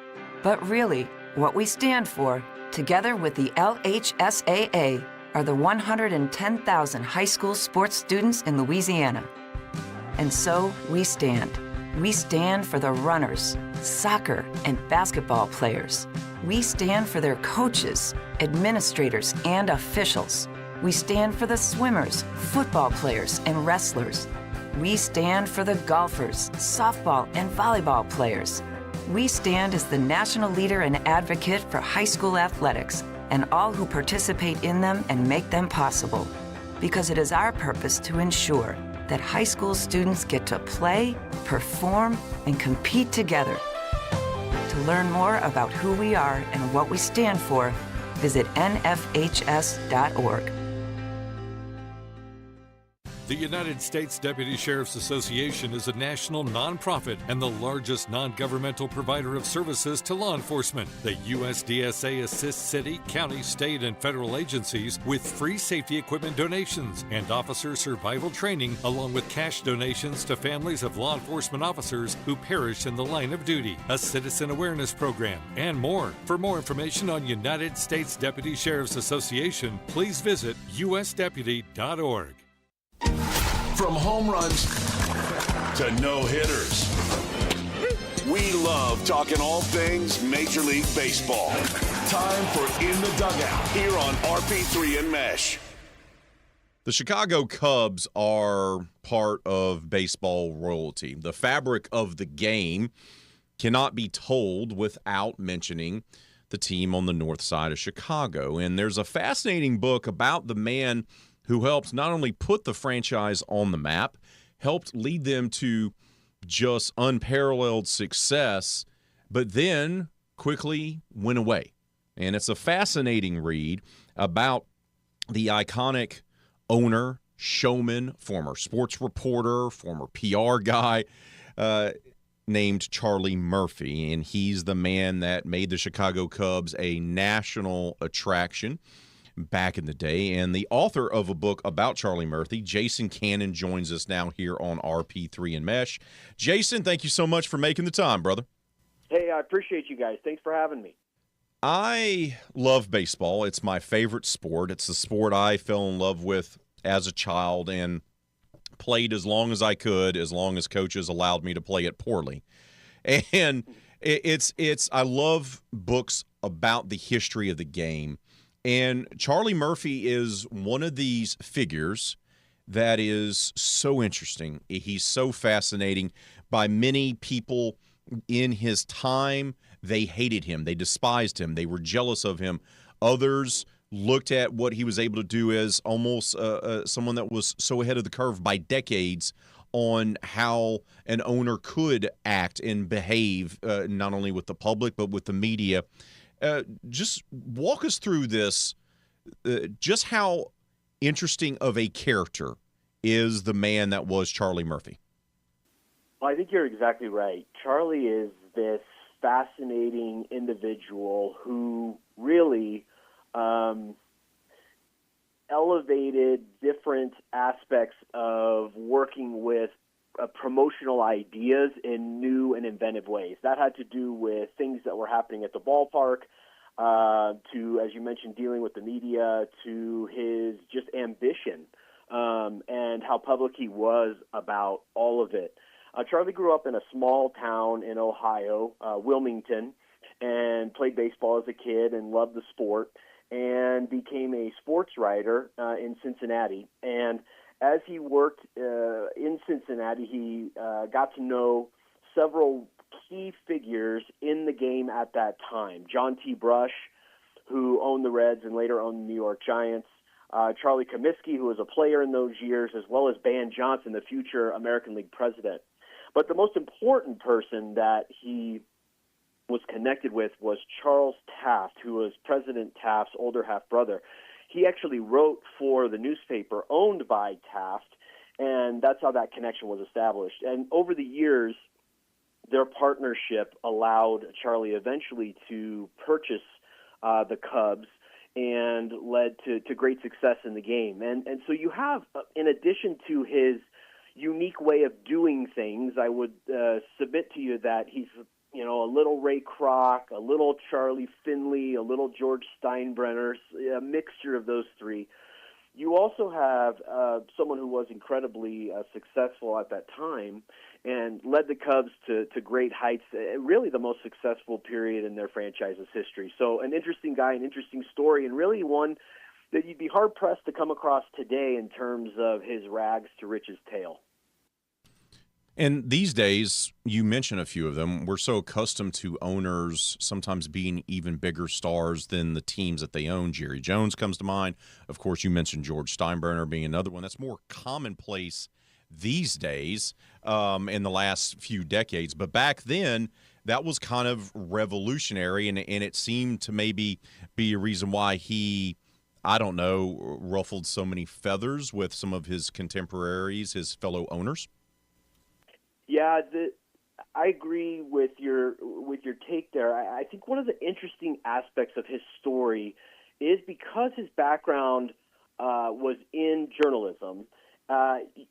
But really, what we stand for, together with the LHSAA, are the 110,000 high school sports students in Louisiana. And so we stand, We stand for the runners, soccer, and basketball players. We stand for their coaches, administrators, and officials. We stand for the swimmers, football players, and wrestlers. We stand for the golfers, softball, and volleyball players. We stand as the national leader and advocate for high school athletics and all who participate in them and make them possible. Because it is our purpose to ensure that high school students get to play, perform, and compete together. To learn more about who we are and what we stand for, visit nfhs.org. The United States Deputy Sheriff's Association is a national nonprofit and the largest non-governmental provider of services to law enforcement. The USDSA assists city, county, state, and federal agencies with free safety equipment donations and officer survival training, along with cash donations to families of law enforcement officers who perish in the line of duty, a citizen awareness program, and more. For more information on United States Deputy Sheriff's Association, please visit usdeputy.org. From home runs to no-hitters, we love talking all things Major League Baseball. Time for In the Dugout here on RP3 and Meche. The Chicago Cubs are part of baseball royalty. The fabric of the game cannot be told without mentioning the team on the north side of Chicago. And there's a fascinating book about the man who helped not only put the franchise on the map, helped lead them to just unparalleled success, but then quickly went away. And it's a fascinating read about the iconic owner, showman, former sports reporter, former PR guy, named Charlie Murphy. And he's the man that made the Chicago Cubs a national attraction back in the day, and the author of a book about Charlie Murphy, Jason Cannon, joins us now here on RP3 and Meche. Jason, thank you so much for making the time, brother. Hey, I appreciate you guys. Thanks for having me. I love baseball. It's my favorite sport. It's the sport I fell in love with as a child and played as long as I could, as long as coaches allowed me to play it poorly. And I love books about the history of the game. And Charlie Murphy is one of these figures that is so interesting. He's so fascinating. By many people in his time, they hated him. They despised him. They were jealous of him. Others looked at what he was able to do as almost someone that was so ahead of the curve by decades on how an owner could act and behave, not only with the public but with the media. Just walk us through this, just how interesting of a character is the man that was Charlie Murphy. Well, I think you're exactly right. Charlie is this fascinating individual who really elevated different aspects of working with promotional ideas in new and inventive ways. That had to do with things that were happening at the ballpark, to, as you mentioned, dealing with the media, to his just ambition and how public he was about all of it. Charlie grew up in a small town in Ohio, Wilmington, and played baseball as a kid and loved the sport and became a sports writer in Cincinnati. And as he worked in Cincinnati, he got to know several key figures in the game at that time. John T. Brush, who owned the Reds and later owned the New York Giants. Charlie Comiskey, who was a player in those years, as well as Ban Johnson, the future American League president. But the most important person that he was connected with was Charles Taft, who was President Taft's older half-brother. He actually wrote for the newspaper owned by Taft, and that's how that connection was established. And over the years, their partnership allowed Charlie eventually to purchase the Cubs and led to great success in the game. And so you have, in addition to his unique way of doing things, I would submit to you that he's a little Ray Kroc, a little Charlie Finley, a little George Steinbrenner, a mixture of those three. You also have someone who was incredibly successful at that time and led the Cubs to great heights, really the most successful period in their franchise's history. So an interesting guy, an interesting story, and really one that you'd be hard-pressed to come across today in terms of his rags to riches tale. And these days, you mentioned a few of them, we're so accustomed to owners sometimes being even bigger stars than the teams that they own. Jerry Jones comes to mind. Of course, you mentioned George Steinbrenner being another one. That's more commonplace these days in the last few decades. But back then, that was kind of revolutionary, and it seemed to maybe be a reason why he, I don't know, ruffled so many feathers with some of his contemporaries, his fellow owners. Yeah, I agree with your take there. I think one of the interesting aspects of his story is because his background was in journalism.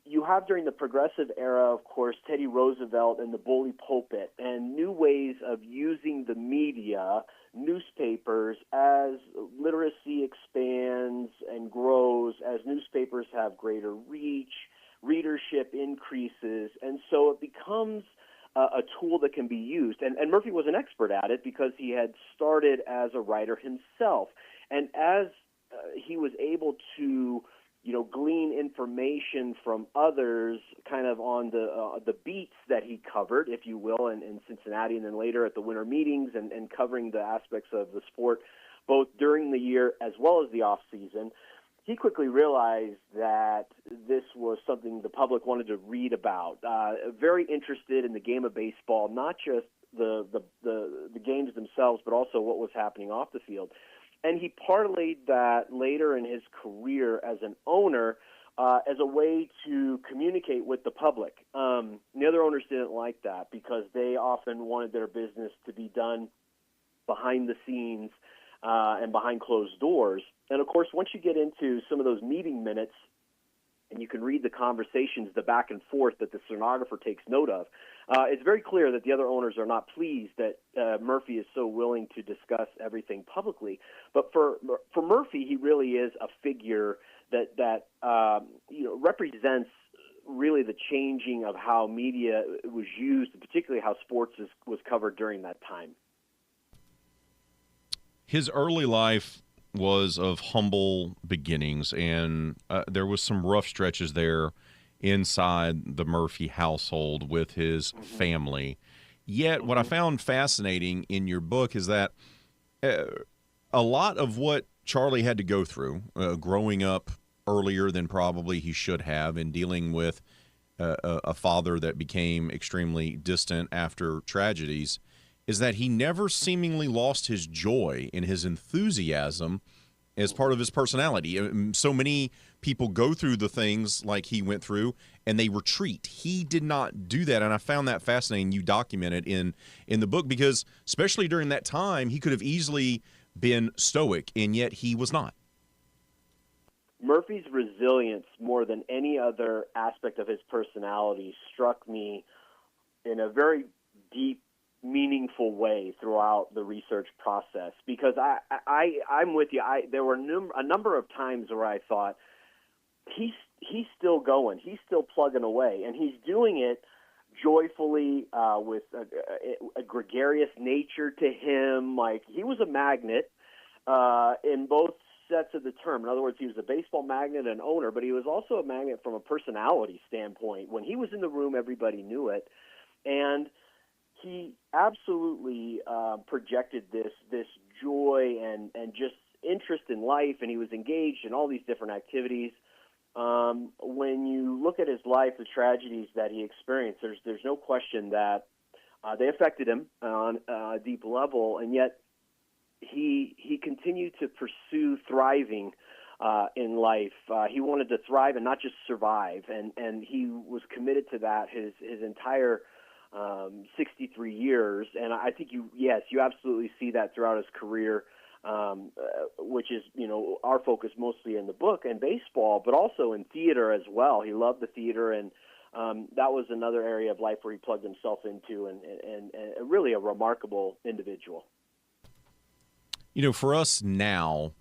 You have during the progressive era, of course, Teddy Roosevelt and the bully pulpit and new ways of using the media, newspapers, as literacy expands and grows, as newspapers have greater reach, readership increases, and so it becomes a tool that can be used. And Murphy was an expert at it because he had started as a writer himself. And as he was able to, glean information from others kind of on the beats that he covered, if you will, in Cincinnati and then later at the winter meetings and covering the aspects of the sport both during the year as well as the off season, he quickly realized that this was something the public wanted to read about. Very interested in the game of baseball, not just the games themselves, but also what was happening off the field. And he parlayed that later in his career as an owner as a way to communicate with the public. The other owners didn't like that because they often wanted their business to be done behind the scenes and behind closed doors. And, of course, once you get into some of those meeting minutes and you can read the conversations, the back and forth that the stenographer takes note of, it's very clear that the other owners are not pleased that Murphy is so willing to discuss everything publicly. But for Murphy, he really is a figure that represents really the changing of how media was used, particularly how sports was covered during that time. His early life was of humble beginnings, and there was some rough stretches there inside the Murphy household with his family. Yet what I found fascinating in your book is that a lot of what Charlie had to go through growing up earlier than probably he should have and dealing with a father that became extremely distant after tragedies is that he never seemingly lost his joy and his enthusiasm as part of his personality. So many people go through the things like he went through and they retreat. He did not do that, and I found that fascinating. You document it in the book because especially during that time, he could have easily been stoic, and yet he was not. Murphy's resilience, more than any other aspect of his personality, struck me in a very deep, meaningful way throughout the research process because I'm with you. There were a number of times where I thought he's still going, he's still plugging away, and he's doing it joyfully with a gregarious nature to him. Like he was a magnet in both sets of the term. In other words, he was a baseball magnet and owner, but he was also a magnet from a personality standpoint. When he was in the room, everybody knew it, and he absolutely projected this joy and just interest in life, and he was engaged in all these different activities. When you look at his life, the tragedies that he experienced, there's no question that they affected him on a deep level, and yet he continued to pursue thriving in life. He wanted to thrive and not just survive, and he was committed to that his entire 63 years, and I think you absolutely see that throughout his career, which is our focus mostly in the book and baseball, but also in theater as well. He loved the theater, and that was another area of life where he plugged himself into, and really a remarkable individual. For us now,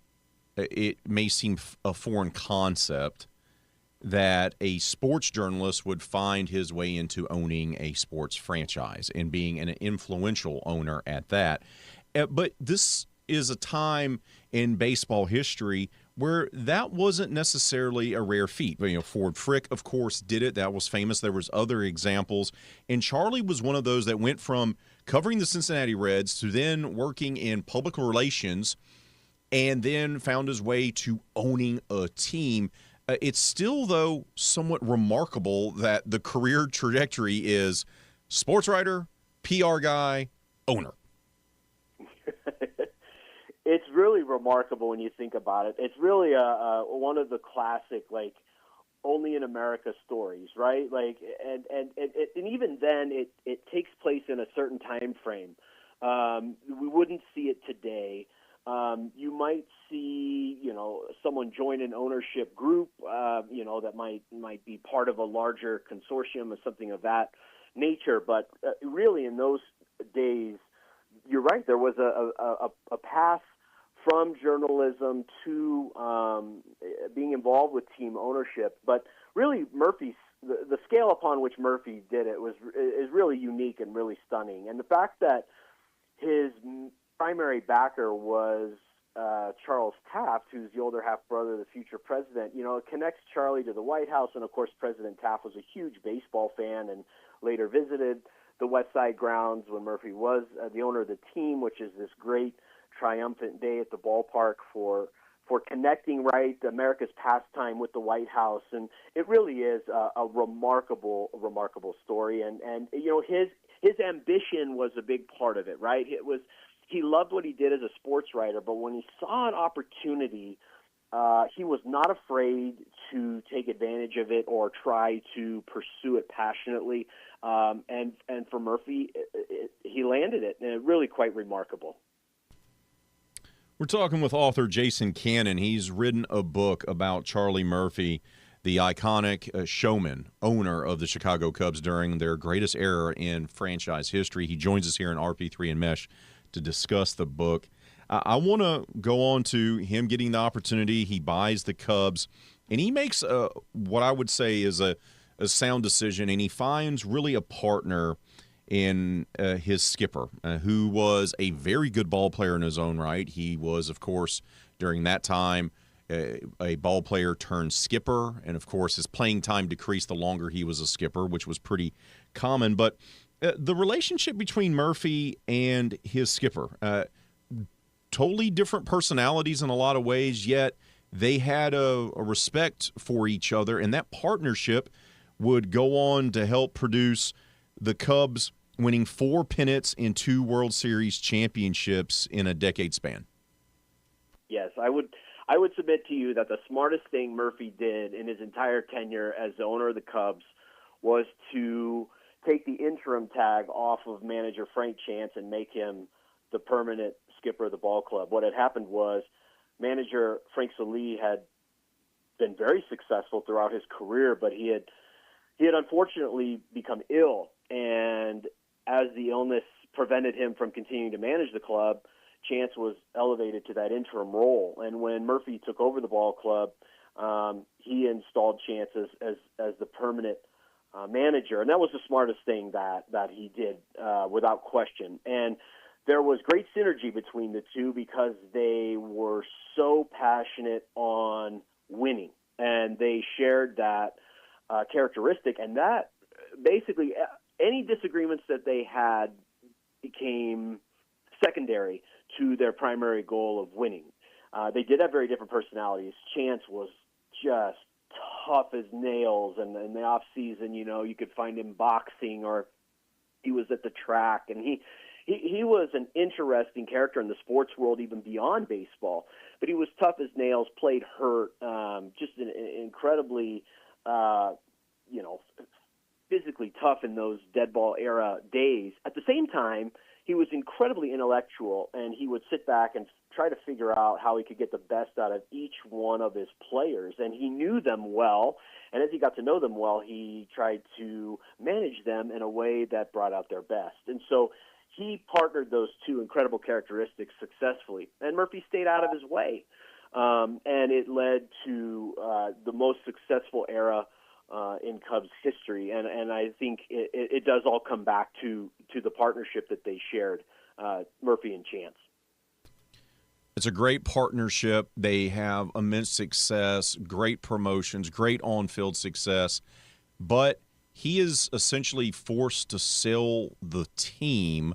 it may seem a foreign concept that a sports journalist would find his way into owning a sports franchise and being an influential owner at that. But this is a time in baseball history where that wasn't necessarily a rare feat. Ford Frick, of course, did it. That was famous. There was other examples. And Charlie was one of those that went from covering the Cincinnati Reds to then working in public relations and then found his way to owning a team. It's still, though, somewhat remarkable that the career trajectory is sports writer, PR guy, owner. It's really remarkable when you think about it. It's really one of the classic, only in America stories, right? And even then, it takes place in a certain time frame. We wouldn't see it today. You might see, someone join an ownership group, that might be part of a larger consortium or something of that nature. But really, in those days, you're right. There was a path from journalism to being involved with team ownership. But really, the scale upon which Murphy did it is really unique and really stunning. And the fact that his primary backer was Charles Taft, who's the older half-brother of the future president, it connects Charlie to the White House. And, of course, President Taft was a huge baseball fan and later visited the West Side grounds when Murphy was the owner of the team, which is this great triumphant day at the ballpark for connecting, right, America's pastime with the White House. And it really is a remarkable story. And his ambition was a big part of it, right? He loved what he did as a sports writer, but when he saw an opportunity, he was not afraid to take advantage of it or try to pursue it passionately. And for Murphy, he landed it, and it's really quite remarkable. We're talking with author Jason Cannon. He's written a book about Charlie Murphy, the iconic showman, owner of the Chicago Cubs during their greatest era in franchise history. He joins us here in RP3 and Meche to discuss the book. I want to go on to him getting the opportunity. He buys the Cubs, and he makes what I would say is a sound decision, and he finds really a partner in his skipper, who was a very good ball player in his own right. He was, of course, during that time, a ball player turned skipper, and, of course, his playing time decreased the longer he was a skipper, which was pretty common. But the relationship between Murphy and his skipper, totally different personalities in a lot of ways, yet they had a respect for each other, and that partnership would go on to help produce the Cubs winning 4 pennants and 2 World Series championships in a decade span. Yes, I would submit to you that the smartest thing Murphy did in his entire tenure as the owner of the Cubs was to take the interim tag off of manager Frank Chance and make him the permanent skipper of the ball club. What had happened was manager Frank Solie had been very successful throughout his career, but he had unfortunately become ill, and as the illness prevented him from continuing to manage the club, Chance was elevated to that interim role. And when Murphy took over the ball club, he installed Chance as the permanent manager, and that was the smartest thing that he did, without question. And there was great synergy between the two because they were so passionate on winning, and they shared that characteristic, and that basically any disagreements that they had became secondary to their primary goal of winning. They did have very different personalities. Chance was just tough as nails, and in the off season, you could find him boxing or he was at the track, and he was an interesting character in the sports world, even beyond baseball. But he was tough as nails, played hurt, just an incredibly, physically tough in those dead ball era days. At the same time, he was incredibly intellectual, and he would sit back and try to figure out how he could get the best out of each one of his players. And he knew them well, and as he got to know them well, he tried to manage them in a way that brought out their best. And so he partnered those two incredible characteristics successfully, and Murphy stayed out of his way. and it led to the most successful era in Cubs history. And I think it does all come back to the partnership that they shared, Murphy and Chance. It's a great partnership. They have immense success, great promotions, great on-field success, but he is essentially forced to sell the team,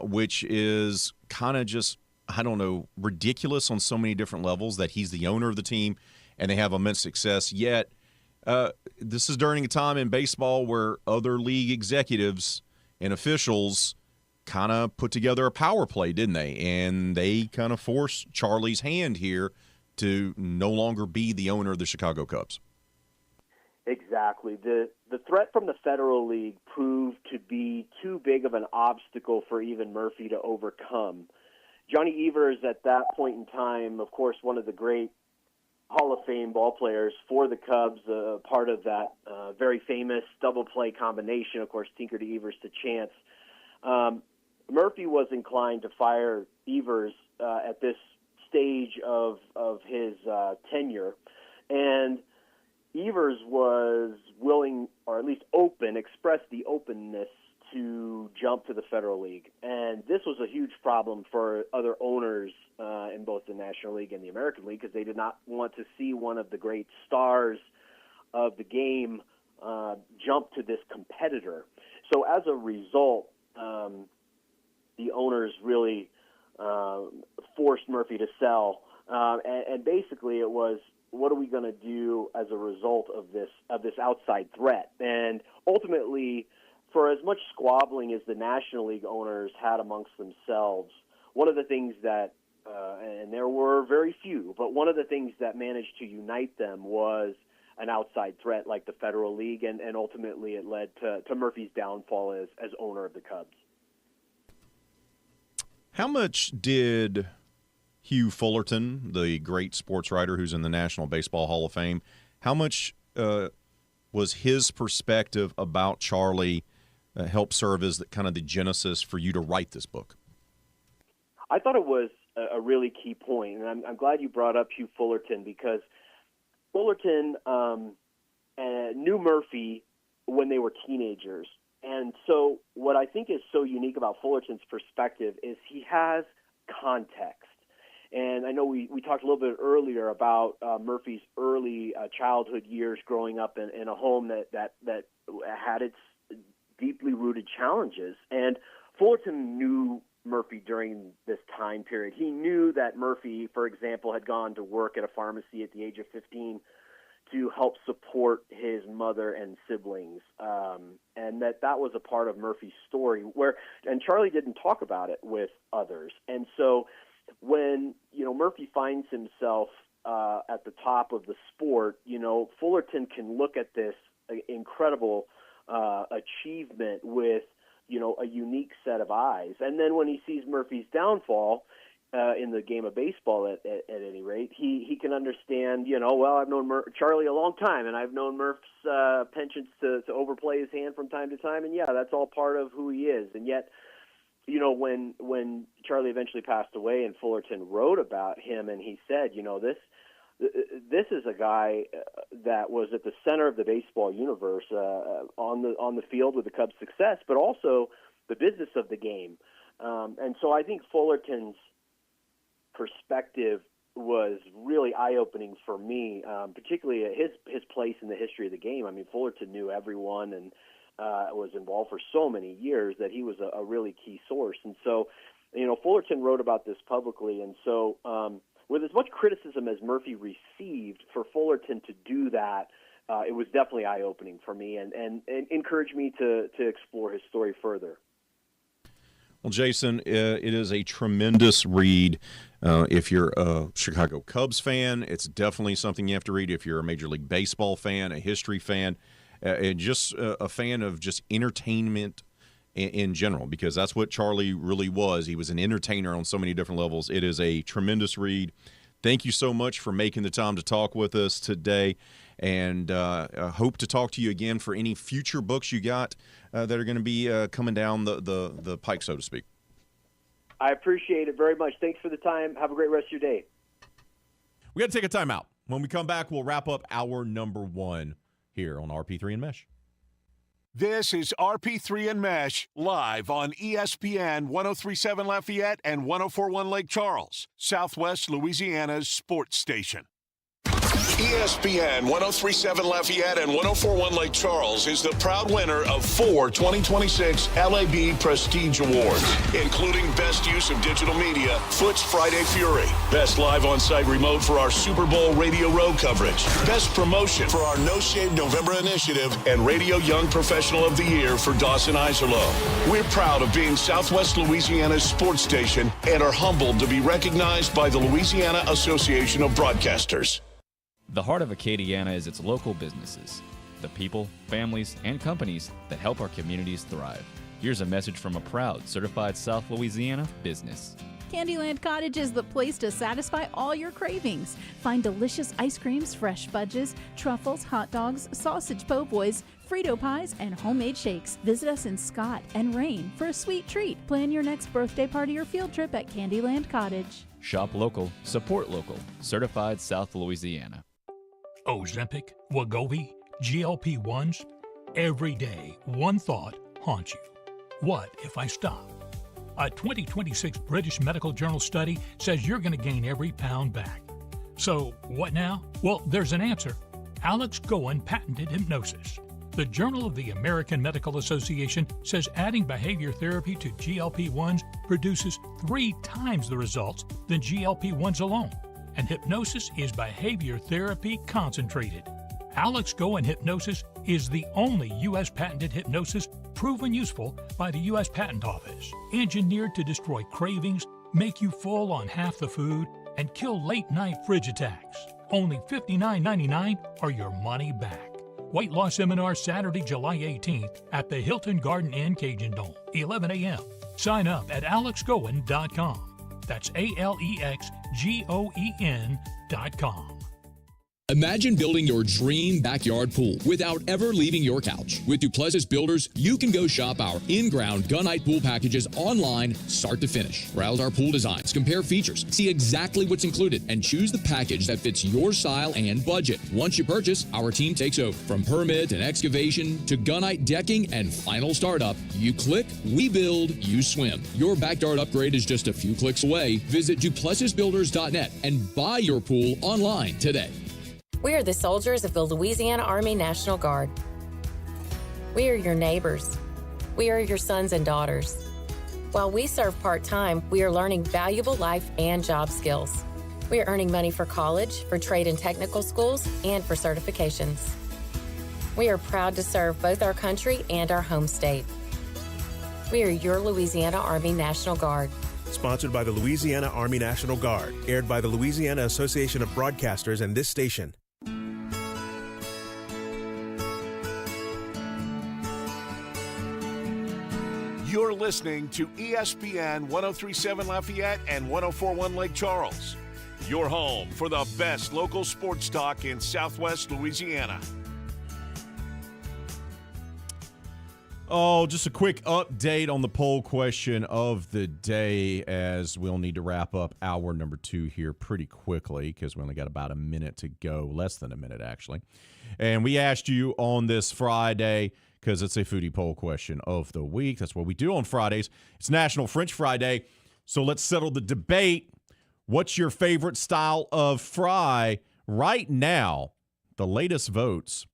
which is kind of just, I don't know, ridiculous on so many different levels, that he's the owner of the team and they have immense success. Yet, this is during a time in baseball where other league executives and officials kind of put together a power play, didn't they? And they kind of forced Charlie's hand here to no longer be the owner of the Chicago Cubs. Exactly. The threat from the Federal League proved to be too big of an obstacle for even Murphy to overcome. Johnny Evers, at that point in time, of course, one of the great Hall of Fame ball players for the Cubs, part of that very famous double play combination, of course, Tinker to Evers to Chance. Murphy was inclined to fire Evers at this stage of his tenure, and Evers was willing, or at least expressed the openness to jump to the Federal League. And this was a huge problem for other owners in both the National League and the American League, because they did not want to see one of the great stars of the game jump to this competitor. So as a result, the owners really forced Murphy to sell. And basically it was, what are we going to do as a result of this outside threat? And ultimately, for as much squabbling as the National League owners had amongst themselves, one of the things that, and there were very few, but one of the things that managed to unite them was an outside threat like the Federal League, and ultimately it led to Murphy's downfall as owner of the Cubs. How much did Hugh Fullerton, the great sports writer who's in the National Baseball Hall of Fame, how much was his perspective about Charlie help serve as kind of the genesis for you to write this book? I thought it was a really key point, and I'm glad you brought up Hugh Fullerton, because Fullerton knew Murphy when they were teenagers. And so what I think is so unique about Fullerton's perspective is he has context. And I know we talked a little bit earlier about Murphy's early childhood years growing up in a home that had its deeply rooted challenges. And Fullerton knew Murphy during this time period. He knew that Murphy, for example, had gone to work at a pharmacy at the age of 15 to help support his mother and siblings, and that was a part of Murphy's story, and Charlie didn't talk about it with others. And so when Murphy finds himself at the top of the sport, Fullerton can look at this incredible achievement with a unique set of eyes. And then when he sees Murphy's downfall in the game of baseball, at any rate, he can understand, well, I've known Charlie a long time, and I've known Murph's penchants to overplay his hand from time to time, and yeah, that's all part of who he is. And yet, when Charlie eventually passed away and Fullerton wrote about him, and he said, this is a guy that was at the center of the baseball universe, on the field with the Cubs' success, but also the business of the game. And so I think Fullerton's perspective was really eye-opening for me, particularly his place in the history of the game. I mean, Fullerton knew everyone and was involved for so many years that he was a really key source. And so, Fullerton wrote about this publicly, and so with as much criticism as Murphy received, for Fullerton to do that, it was definitely eye-opening for me and encouraged me to explore his story further. Well, Jason, it is a tremendous read. If you're a Chicago Cubs fan, it's definitely something you have to read. If you're a Major League Baseball fan, a history fan, and just a fan of just entertainment in general, because that's what Charlie really was. He was an entertainer on so many different levels. It is a tremendous read. Thank you so much for making the time to talk with us today, and I hope to talk to you again for any future books you got that are going to be coming down the pike, so to speak. I appreciate it very much. Thanks for the time. Have a great rest of your day. We got to take a timeout. When we come back, we'll wrap up hour number 1 here on RP3 and Mesh. This is RP3 and Mesh live on ESPN 103.7 Lafayette and 104.1 Lake Charles, Southwest Louisiana's sports station. ESPN 103.7 Lafayette and 104.1 Lake Charles is the proud winner of 4 2026 LAB Prestige Awards, including Best Use of Digital Media, Foot's Friday Fury, Best Live On-Site Remote for our Super Bowl Radio Row coverage, Best Promotion for our No Shave November initiative, and Radio Young Professional of the Year for Dawson Iserloh. We're proud of being Southwest Louisiana's sports station and are humbled to be recognized by the Louisiana Association of Broadcasters. The heart of Acadiana is its local businesses, the people, families, and companies that help our communities thrive. Here's a message from a proud certified South Louisiana business. Candyland Cottage is the place to satisfy all your cravings. Find delicious ice creams, fresh fudges, truffles, hot dogs, sausage po' boys, Frito pies, and homemade shakes. Visit us in Scott and Rain for a sweet treat. Plan your next birthday party or field trip at Candyland Cottage. Shop local, support local. Certified South Louisiana. Ozempic, Wegovy, GLP-1s. Every day, one thought haunts you. What if I stop? A 2026 British Medical Journal study says you're going to gain every pound back. So, what now? Well, there's an answer. Alex Goen patented hypnosis. The Journal of the American Medical Association says adding behavior therapy to GLP-1s produces 3 times the results than GLP-1s alone. And hypnosis is behavior therapy concentrated. Alex Goen Hypnosis is the only U.S. patented hypnosis proven useful by the U.S. Patent Office. Engineered to destroy cravings, make you full on half the food, and kill late-night fridge attacks. Only $59.99 or your money back. Weight loss seminar Saturday, July 18th at the Hilton Garden Inn Cajun Dome, 11 a.m. Sign up at alexgoen.com. That's ALEXGOEN.com. Imagine building your dream backyard pool without ever leaving your couch. With Duplessis Builders, you can go shop our in-ground gunite pool packages online, start to finish. Browse our pool designs, compare features, see exactly what's included, and choose the package that fits your style and budget. Once you purchase, our team takes over. From permit and excavation to gunite decking and final startup, you click, we build, you swim. Your backyard upgrade is just a few clicks away. Visit DuplessisBuilders.net and buy your pool online today. We are the soldiers of the Louisiana Army National Guard. We are your neighbors. We are your sons and daughters. While we serve part-time, we are learning valuable life and job skills. We are earning money for college, for trade and technical schools, and for certifications. We are proud to serve both our country and our home state. We are your Louisiana Army National Guard. Sponsored by the Louisiana Army National Guard. Aired by the Louisiana Association of Broadcasters and this station. You're listening to ESPN 103.7 Lafayette and 104.1 Lake Charles. Your home for the best local sports talk in Southwest Louisiana. Oh, just a quick update on the poll question of the day, as we'll need to wrap up hour number 2 here pretty quickly because we only got about a minute to go, less than a minute actually. And we asked you on this Friday, because it's a foodie poll question of the week. That's what we do on Fridays. It's National French Fry Day, so let's settle the debate. What's your favorite style of fry? Right now, the latest votes,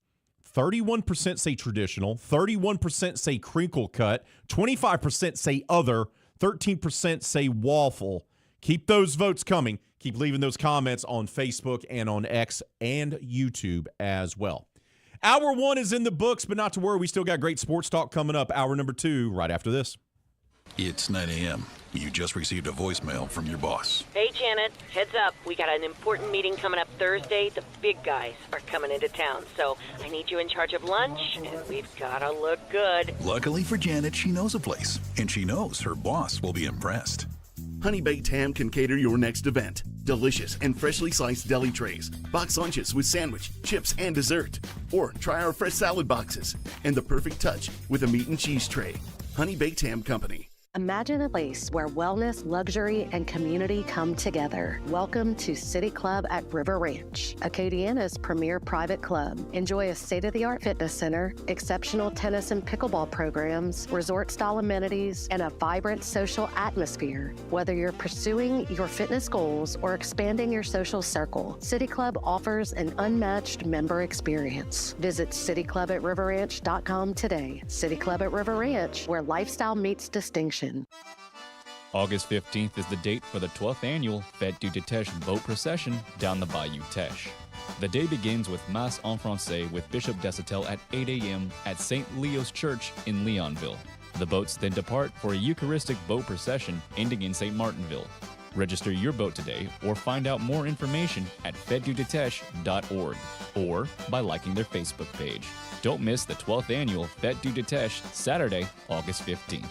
31% say traditional, 31% say crinkle cut, 25% say other, 13% say waffle. Keep those votes coming. Keep leaving those comments on Facebook and on X and YouTube as well. Hour 1 is in the books, but not to worry. We still got great sports talk coming up. Hour number 2 right after this. It's 9 a.m. You just received a voicemail from your boss. Hey, Janet. Heads up. We got an important meeting coming up Thursday. The big guys are coming into town, so I need you in charge of lunch, and we've got to look good. Luckily for Janet, she knows a place, and she knows her boss will be impressed. Honey Baked Ham can cater your next event. Delicious and freshly sliced deli trays, box lunches with sandwich, chips, and dessert. Or try our fresh salad boxes and the perfect touch with a meat and cheese tray. Honey Baked Ham Company. Imagine a place where wellness, luxury, and community come together. Welcome to City Club at River Ranch, Acadiana's premier private club. Enjoy a state-of-the-art fitness center, exceptional tennis and pickleball programs, resort-style amenities, and a vibrant social atmosphere. Whether you're pursuing your fitness goals or expanding your social circle, City Club offers an unmatched member experience. Visit cityclubatriverranch.com today. City Club at River Ranch, where lifestyle meets distinction. August 15th is the date for the 12th annual Fête du Teche boat procession down the Bayou Teche. The day begins with Mass en Francais with Bishop Desatel at 8 a.m. at St. Leo's Church in Leonville. The boats then depart for a Eucharistic boat procession ending in St. Martinville. Register your boat today or find out more information at fêteduteche.org or by liking their Facebook page. Don't miss the 12th annual Fête du Teche, Saturday, August 15th.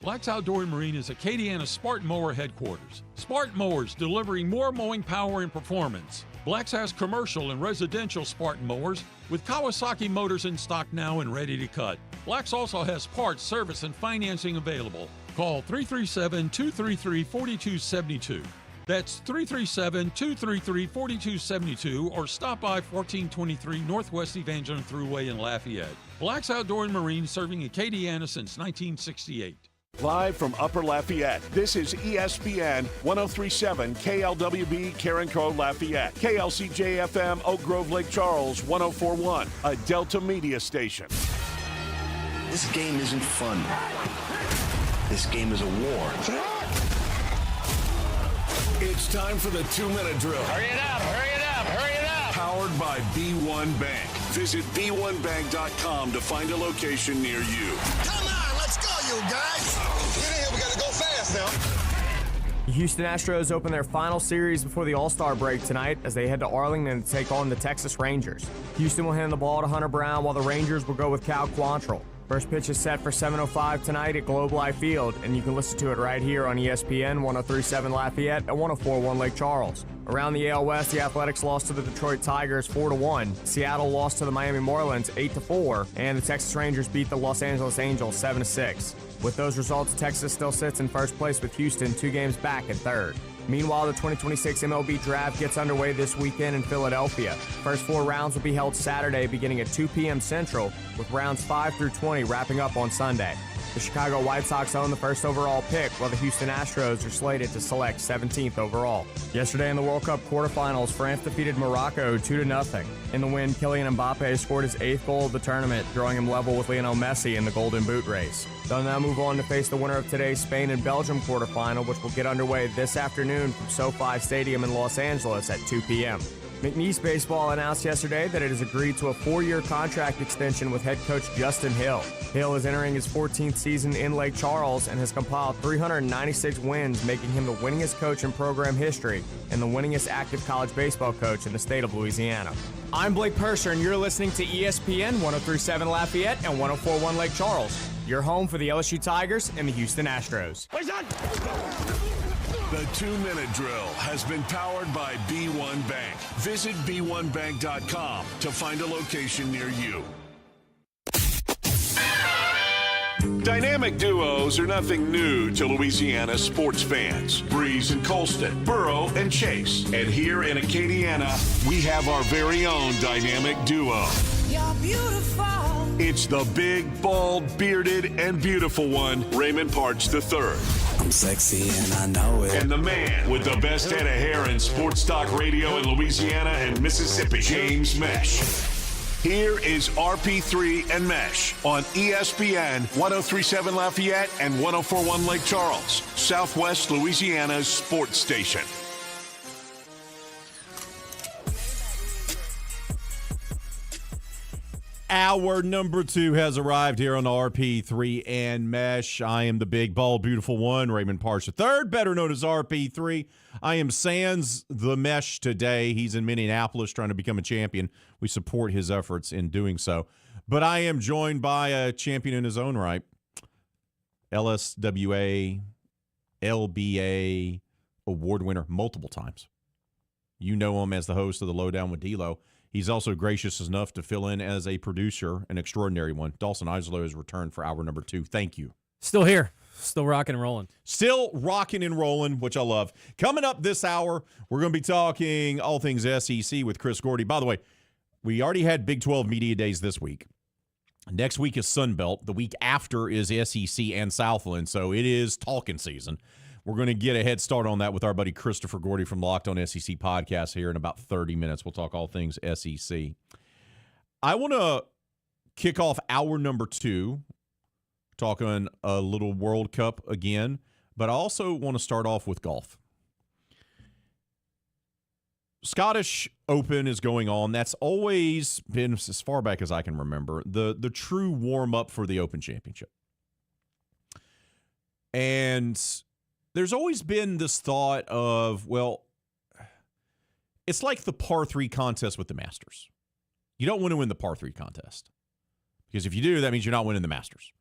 Black's Outdoor and Marine is Acadiana's Spartan Mower headquarters. Spartan Mowers delivering more mowing power and performance. Black's has commercial and residential Spartan mowers with Kawasaki motors in stock now and ready to cut. Black's also has parts, service, and financing available. Call 337-233-4272. That's 337-233-4272 or stop by 1423 Northwest Evangeline Thruway in Lafayette. Black's Outdoor and Marine serving Acadiana since 1968. Live from Upper Lafayette, this is ESPN 1037 KLWB Carencro Lafayette, KLCJ-FM Oak Grove Lake Charles 1041, a Delta Media station. This game isn't fun. This game is a war. It's time for the 2-minute drill. Hurry it up, hurry it up, hurry it up! Powered by B1 Bank. Visit b1bank.com to find a location near you. Come on, let's go, you guys! Get in here, we gotta go fast now. The Houston Astros open their final series before the All-Star break tonight as they head to Arlington to take on the Texas Rangers. Houston will hand the ball to Hunter Brown while the Rangers will go with Cal Quantrill. First pitch is set for 7:05 tonight at Globe Life Field, and you can listen to it right here on ESPN 1037 Lafayette and 1041 Lake Charles. Around the AL West, the Athletics lost to the Detroit Tigers 4-1. Seattle lost to the Miami Marlins 8-4, and the Texas Rangers beat the Los Angeles Angels 7-6. With those results, Texas still sits in first place with Houston 2 games back in third. Meanwhile, the 2026 MLB Draft gets underway this weekend in Philadelphia. First 4 rounds will be held Saturday beginning at 2 p.m. Central, with rounds 5 through 20 wrapping up on Sunday. The Chicago White Sox own the first overall pick, while the Houston Astros are slated to select 17th overall. Yesterday in the World Cup quarterfinals, France defeated Morocco 2-0. In the win, Kylian Mbappe scored his 8th goal of the tournament, drawing him level with Lionel Messi in the Golden Boot race. They'll now move on to face the winner of today's Spain and Belgium quarterfinal, which will get underway this afternoon from SoFi Stadium in Los Angeles at 2 p.m. McNeese Baseball announced yesterday that it has agreed to a 4-year contract extension with head coach Justin Hill. Hill is entering his 14th season in Lake Charles and has compiled 396 wins, making him the winningest coach in program history and the winningest active college baseball coach in the state of Louisiana. I'm Blake Purser, and you're listening to ESPN 1037 Lafayette and 1041 Lake Charles, your home for the LSU Tigers and the Houston Astros. The 2-minute drill has been powered by B1 Bank. Visit b1bank.com to find a location near you. Dynamic duos are nothing new to Louisiana sports fans. Breeze and Colston, Burrow and Chase. And here in Acadiana, we have our very own dynamic duo. You're beautiful. It's the big, bald, bearded, and beautiful one, Raymond Parch III. I'm sexy and I know it. And the man with the best head of hair in sports talk radio in Louisiana and Mississippi, James Meche. Here is RP3 and Meche on ESPN 1037 Lafayette and 1041 Lake Charles, Southwest Louisiana's sports station. Hour number 2 has arrived here on RP3 and Meche. I am the big, bald, beautiful one, Raymond Parch III, better known as RP3. I am sans the Meche today. He's in Minneapolis trying to become a champion. We support his efforts in doing so. But I am joined by a champion in his own right, LSWA, LBA award winner multiple times. You know him as the host of The Lowdown with D-Lo. He's also gracious enough to fill in as a producer, an extraordinary one. Dawson Eisler has returned for hour number 2. Thank you. Still here. Still rocking and rolling. Still rocking and rolling, which I love. Coming up this hour, we're going to be talking all things SEC with Chris Gordy. By the way, we already had Big 12 Media Days this week. Next week is Sun Belt. The week after is SEC and Southland, so it is talking season. We're going to get a head start on that with our buddy Christopher Gordy from the Locked On SEC podcast here in about 30 minutes. We'll talk all things SEC. I want to kick off hour number 2, talking a little World Cup again, but I also want to start off with golf. Scottish Open is going on. That's always been, as far back as I can remember, the true warm-up for the Open Championship. And there's always been this thought of, well, it's like the par 3 contest with the Masters. You don't want to win the par 3 contest, because if you do, that means you're not winning the Masters.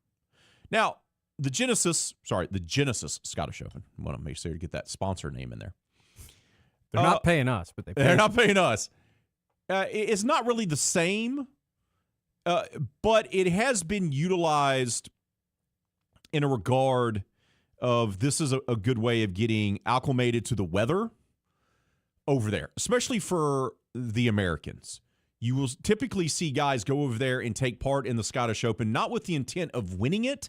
Now, the Genesis Scottish Open. I want to make sure to get that sponsor name in there. They're not paying us, but they're not paying us. It's not really the same, but it has been utilized in a regard of this is a good way of getting acclimated to the weather over there, especially for the Americans. You will typically see guys go over there and take part in the Scottish Open, not with the intent of winning it,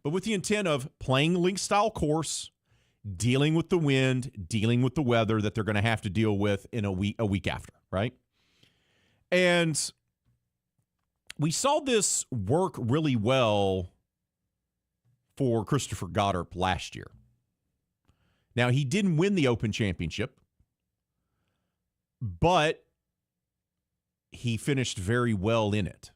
but with the intent of playing link-style course, dealing with the wind, dealing with the weather that they're going to have to deal with in a week after, right? And we saw this work really well for Christopher Goddard last year. Now, he didn't win the Open Championship, but he finished very well in it.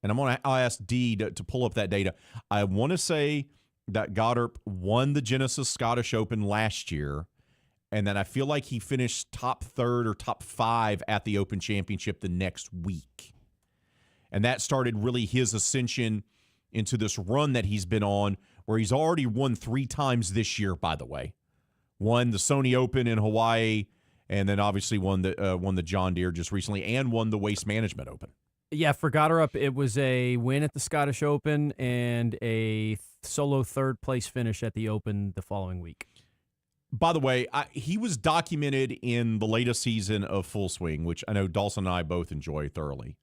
And I'll ask Dee to pull up that data. I want to say that Goddard won the Genesis Scottish Open last year, and then I feel like he finished top 3rd or top 5 at the Open Championship the next week. And that started really his ascension into this run that he's been on, where he's already won 3 times this year, by the way. Won the Sony Open in Hawaii, and then obviously won the John Deere just recently, and won the Waste Management Open. Yeah, for Goddard, it was a win at the Scottish Open and a solo 3rd place finish at the Open the following week. By the way, he was documented in the latest season of Full Swing, which I know Dawson and I both enjoy thoroughly.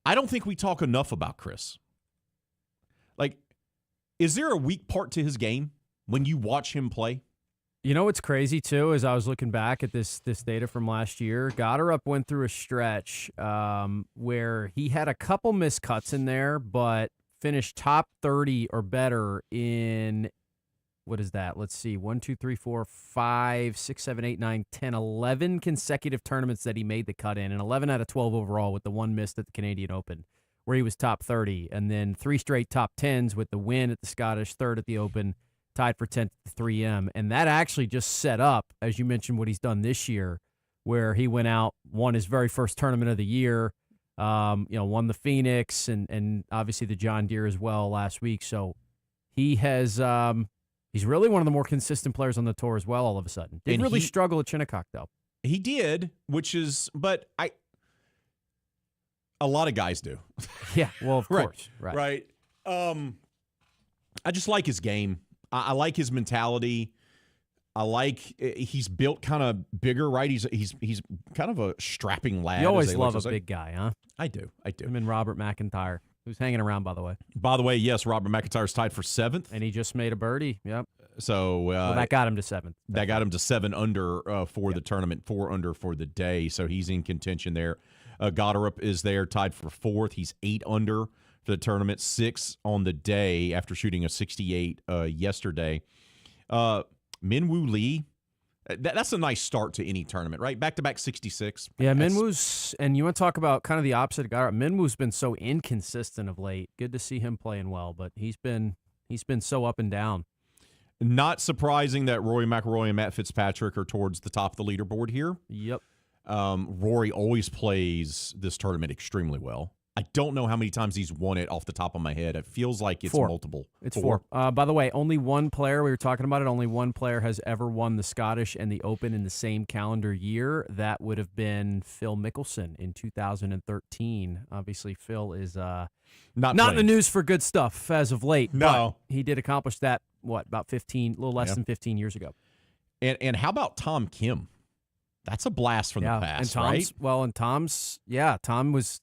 I don't think we talk enough about Chris. Like, is there a weak part to his game when you watch him play? You know what's crazy, too, is I was looking back at this data from last year. Goddard went through a stretch where he had a couple missed cuts in there, but finished top 30 or better in, what is that? Let's see, 1, 2, 3, 4, 5, 6, 7, 8, 9, 10, 11 consecutive tournaments that he made the cut in, and 11 out of 12 overall with the one missed at the Canadian Open, where he was top 30, and then 3 straight top 10s with the win at the Scottish, 3rd at the Open, tied for 10th at the 3M. And that actually just set up, as you mentioned, what he's done this year, where he went out, won his very first tournament of the year, won the Phoenix and obviously the John Deere as well last week. So he has he's really one of the more consistent players on the tour as well all of a sudden. Didn't really struggle at Shinnecock, though. He did, a lot of guys do. Yeah, well, of course. Right. I just like his game. I like his mentality. I like he's built kind of bigger, right? He's kind of a strapping lad. You always love a big guy, huh? I do. Him and Robert McIntyre, who's hanging around, by the way. By the way, yes, Robert McIntyre's tied for 7th. And he just made a birdie. Yep. So that got him to 7th. That got him to 7 under for the tournament, 4 under for the day. So he's in contention there. Goddard is there, tied for 4th. He's 8 under for the tournament, 6 on the day after shooting a 68 yesterday. Minwoo Lee, that's a nice start to any tournament, right? Back-to-back 66. Yeah, Minwoo's, and you want to talk about kind of the opposite of Goddard. Minwoo's been so inconsistent of late. Good to see him playing well, but he's been so up and down. Not surprising that Rory McIlroy and Matt Fitzpatrick are towards the top of the leaderboard here. Yep. Rory always plays this tournament extremely well. I don't know how many times he's won it off the top of my head. It feels like it's 4. multiple. It's 4. By the way, only one player, we were talking about it, only one player has ever won the Scottish and the Open in the same calendar year. That would have been Phil Mickelson in 2013. Obviously, Phil is not in the news for good stuff as of late. No. But he did accomplish that, about 15, a little less than 15 years ago. And how about Tom Kim? That's a blast from the past, right? Well, and Tom was...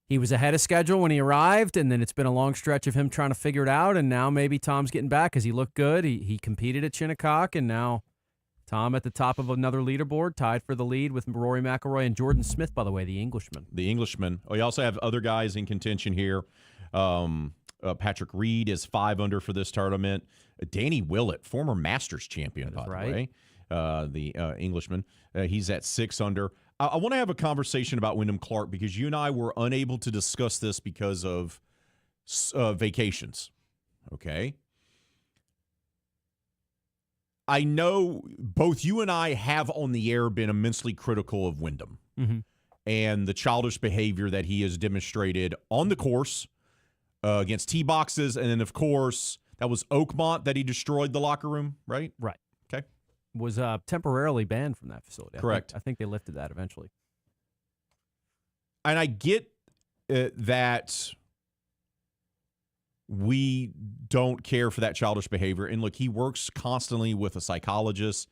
He was ahead of schedule when he arrived, and then it's been a long stretch of him trying to figure it out, and now maybe Tom's getting back because he looked good. He competed at Shinnecock, and now Tom at the top of another leaderboard, tied for the lead with Rory McIlroy and Jordan Smith, by the way, the Englishman. The Englishman. We also have other guys in contention here. Patrick Reed is 5 under for this tournament. Danny Willett, former Masters champion, by the way, the Englishman. He's at 6 under. I want to have a conversation about Wyndham Clark because you and I were unable to discuss this because of vacations. Okay. I know both you and I have on the air been immensely critical of Wyndham and the childish behavior that he has demonstrated on the course against tee boxes. And then, of course, that was Oakmont that he destroyed the locker room, right? Right. Okay. Was temporarily banned from that facility. Correct. I think they lifted that eventually. And I get that we don't care for that childish behavior. And look, he works constantly with a psychologist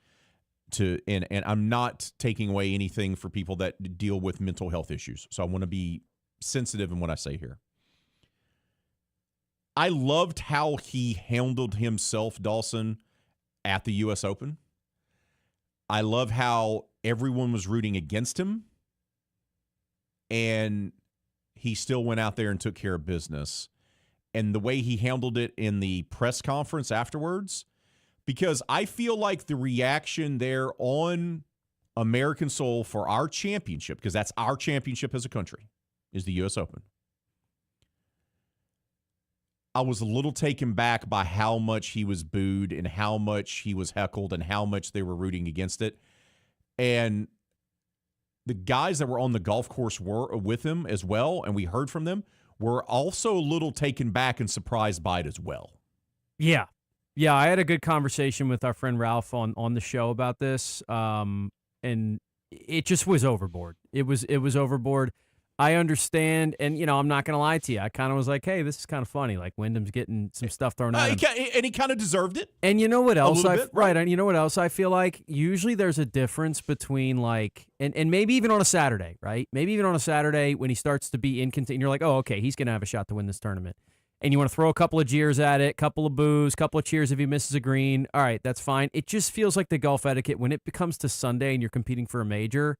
and I'm not taking away anything for people that deal with mental health issues. So I want to be sensitive in what I say here. I loved how he handled himself, Dawson, at the U.S. Open. I love how everyone was rooting against him, and he still went out there and took care of business. And the way he handled it in the press conference afterwards, because I feel like the reaction there on American soil for our championship, because that's our championship as a country, is the U.S. Open. I was a little taken back by how much he was booed and how much he was heckled and how much they were rooting against it. And the guys that were on the golf course were with him as well, and we heard from them, were also a little taken back and surprised by it as well. Yeah. Yeah, I had a good conversation with our friend Ralph on the show about this, and it just was overboard. It was overboard. I understand, and, I'm not going to lie to you. I kind of was like, hey, this is kind of funny. Like, Wyndham's getting some stuff thrown at him. And he kind of deserved it. And you know what else? Right. And you know what else I feel like? Usually there's a difference between, like, and maybe even on a Saturday, right? Maybe even on a Saturday when he starts to be in contention, you're like, oh, okay, he's going to have a shot to win this tournament. And you want to throw a couple of jeers at it, couple of boos, couple of cheers if he misses a green. All right, that's fine. It just feels like the golf etiquette when it becomes to Sunday and you're competing for a major.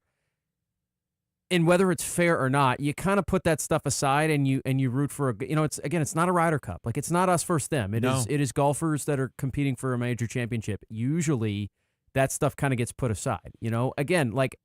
And whether it's fair or not, you kind of put that stuff aside and you root for it's not a Ryder Cup. Like, it's not us versus them. It is golfers that are competing for a major championship. Usually that stuff kind of gets put aside. Again, like,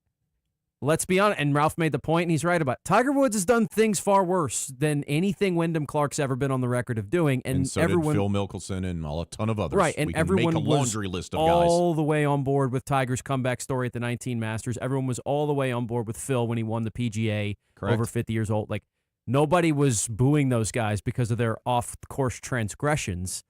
let's be honest, and Ralph made the point, and he's right about it. Tiger Woods has done things far worse than anything Wyndham Clark's ever been on the record of doing, and so everyone, did Phil Mickelson and a ton of others. Right, and we can everyone make a laundry list of all guys. the way on board with Tiger's comeback story at the 19 Masters. Everyone was all the way on board with Phil when he won the PGA. Correct. Over 50 years old. Like, nobody was booing those guys because of their off-course transgressions.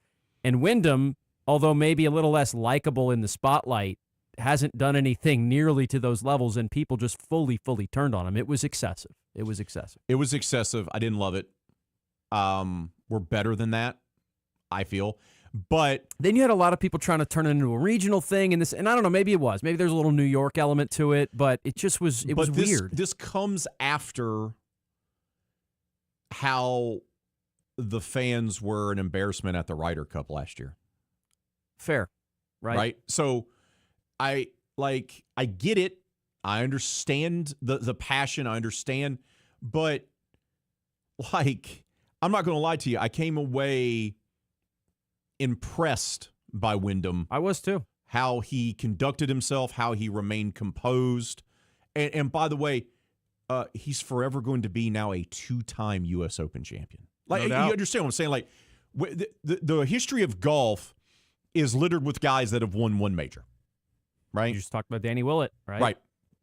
And Wyndham, although maybe a little less likable in the spotlight, hasn't done anything nearly to those levels, and people just fully turned on him. It was excessive. It was excessive. I didn't love it. We're better than that, I feel. But then you had a lot of people trying to turn it into a regional thing, and I don't know, maybe it was. Maybe there's a little New York element to it, but it just was weird. This comes after how the fans were an embarrassment at the Ryder Cup last year. Fair. Right? So I get it. I understand the passion. I understand. But, I'm not going to lie to you. I came away impressed by Wyndham. I was too. How he conducted himself, how he remained composed. And by the way, he's forever going to be now a 2-time U.S. Open champion. No doubt. You understand what I'm saying? Like, the history of golf is littered with guys that have won one major. Right? You just talked about Danny Willett, right? Right.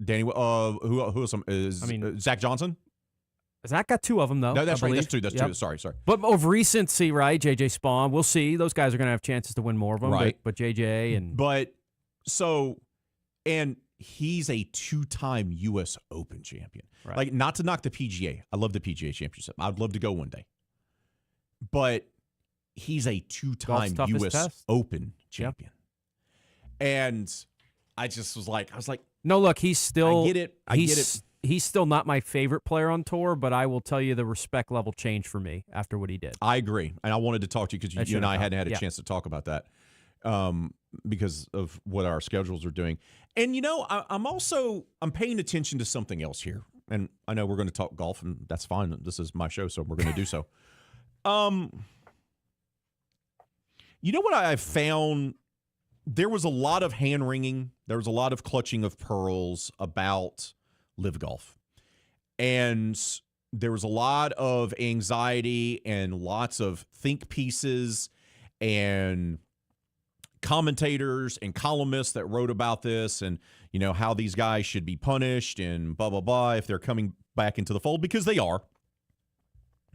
Danny, who else? Zach Johnson? Zach got 2 of them, though. No, that's I right. believe. That's 2. That's 2. Sorry. But of recency, right? JJ Spawn. We'll see. Those guys are going to have chances to win more of them. Right. But JJ and. And he's a 2-time U.S. Open champion. Right. Like, not to knock the PGA. I love the PGA Championship. I'd love to go one day. But he's a 2-time U.S. Open champion. Yep. And I was like, no, look, he's still. I get it. I get it. He's still not my favorite player on tour, but I will tell you the respect level changed for me after what he did. I agree. And I wanted to talk to you because you and I hadn't had a chance to talk about that because of what our schedules are doing. And, I'm paying attention to something else here. And I know we're going to talk golf, and that's fine. This is my show, so we're going to do so. You know what I've found? There was a lot of hand-wringing. There was a lot of clutching of pearls about Live Golf. And there was a lot of anxiety and lots of think pieces and commentators and columnists that wrote about this and, how these guys should be punished and blah, blah, blah if they're coming back into the fold, because they are.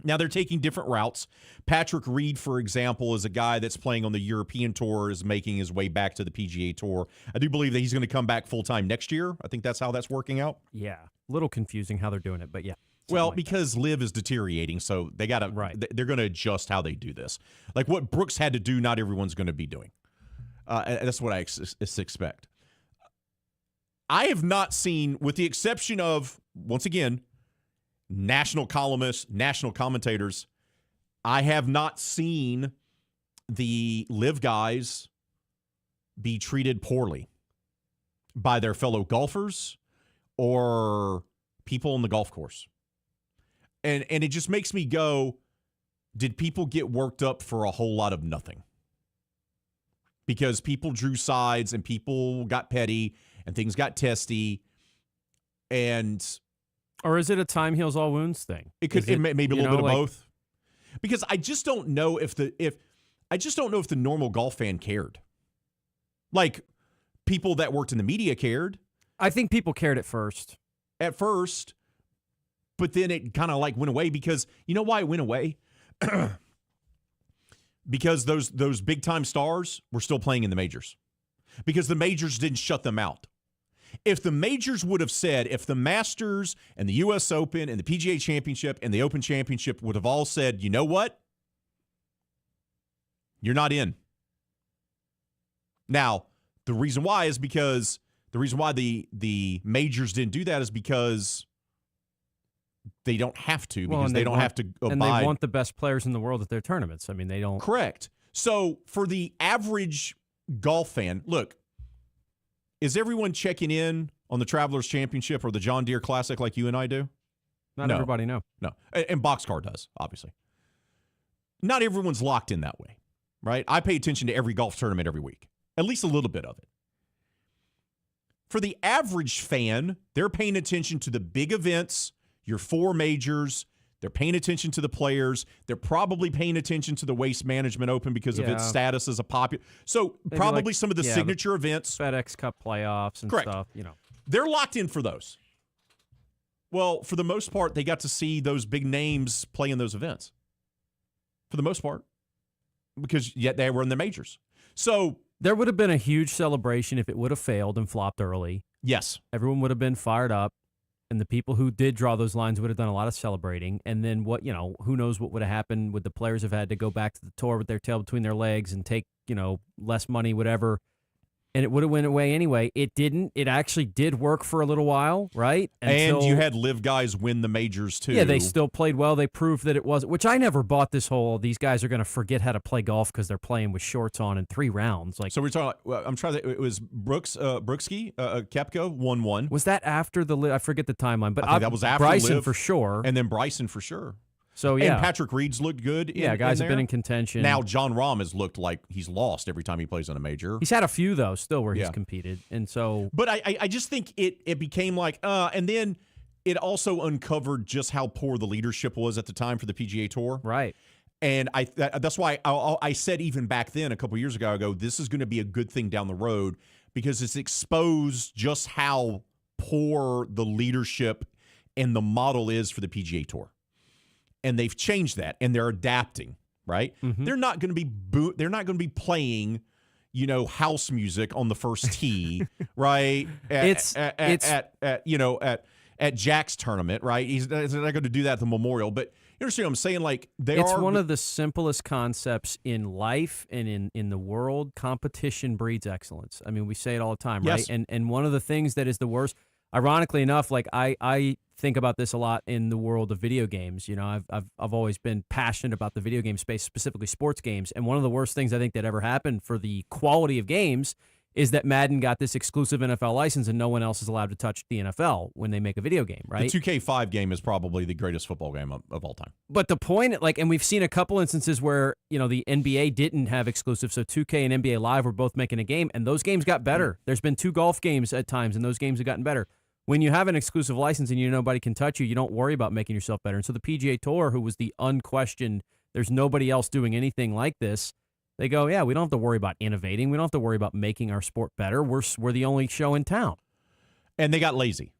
Now, they're taking different routes. Patrick Reed, for example, is a guy that's playing on the European Tour, is making his way back to the PGA Tour. I do believe that he's going to come back full-time next year. I think that's how that's working out. Yeah. A little confusing how they're doing it, but yeah. Well, because Live is deteriorating, so they got to they're going to adjust how they do this. Like what Brooks had to do, not everyone's going to be doing. That's what I expect. I have not seen, with the exception of, once again, national columnists, national commentators, I have not seen the Live guys be treated poorly by their fellow golfers or people on the golf course. And it just makes me go, did people get worked up for a whole lot of nothing? Because people drew sides and people got petty and things got testy. Or is it a time heals all wounds thing? It could maybe a little bit of both. Because I just don't know if the normal golf fan cared. Like people that worked in the media cared. I think people cared at first. But then it kind of like went away because you know why it went away? Because those big time stars were still playing in the majors. Because the majors didn't shut them out. If the majors would have said, if the Masters and the U.S. Open and the PGA Championship and the Open Championship would have all said, you know what? You're not in. Now, the reason why the majors didn't do that is because they don't have to, because they don't have to abide. And they want the best players in the world at their tournaments. I mean, they don't. Correct. So for the average golf fan, look, is everyone checking in on the Travelers Championship or the John Deere Classic like you and I do? Not everybody, no. No. And Boxcar does, obviously. Not everyone's locked in that way, right? I pay attention to every golf tournament every week, at least a little bit of it. For the average fan, they're paying attention to the big events, your 4 majors. They're paying attention to the players. They're probably paying attention to the Waste Management Open because of its status as a popular. So maybe probably some of the signature events. FedEx Cup playoffs and stuff, They're locked in for those. Well, for the most part, they got to see those big names play in those events. For the most part. Because yet they were in the majors. So there would have been a huge celebration if it would have failed and flopped early. Yes. Everyone would have been fired up. And the people who did draw those lines would have done a lot of celebrating. And then who knows what would have happened? Would the players have had to go back to the tour with their tail between their legs and take, less money, whatever? And it would have went away anyway. It didn't. It actually did work for a little while, right? And you had Live guys win the majors, too. Yeah, they still played well. They proved that it was, which I never bought this whole, these guys are going to forget how to play golf because they're playing with shorts on in 3 rounds. So we're talking, I'm trying to, it was Brookski, Koepka, 1-1. Was that after the, I forget the timeline, but I think that was after Bryson Liv, for sure. And then Bryson for sure. So, yeah. And Patrick Reed's looked good. Guys have been in contention. Now, John Rahm has looked like he's lost every time he plays on a major. He's had a few, though, still where he's competed. And so. But I just think it became like, and then it also uncovered just how poor the leadership was at the time for the PGA Tour. Right. And that's why I said even back then, a couple years ago, I go, this is going to be a good thing down the road because it's exposed just how poor the leadership and the model is for the PGA Tour. and they've changed that, and they're adapting. Right? Mm-hmm. They're not going to be playing, house music on the first tee, right? At Jack's tournament, right? He's not going to do that at the Memorial, but you understand what I'm saying? Like it's one of the simplest concepts in life and in the world. Competition breeds excellence. I mean, we say it all the time, right? Yes. And one of the things that is the worst, ironically enough, like I think about this a lot in the world of video games. I've always been passionate about the video game space, specifically sports games. And one of the worst things I think that ever happened for the quality of games is that Madden got this exclusive NFL license and no one else is allowed to touch the NFL when they make a video game, right? The 2K5 game is probably the greatest football game of all time. But the point, and we've seen a couple instances where, the NBA didn't have exclusive, so 2K and NBA Live were both making a game, and those games got better. There's been 2 golf games at times, and those games have gotten better. When you have an exclusive license and nobody can touch you don't worry about making yourself better. And so the PGA Tour, who was the unquestioned, there's nobody else doing anything like this, they go, yeah, we don't have to worry about innovating. We don't have to worry about making our sport better. We're the only show in town. And they got lazy.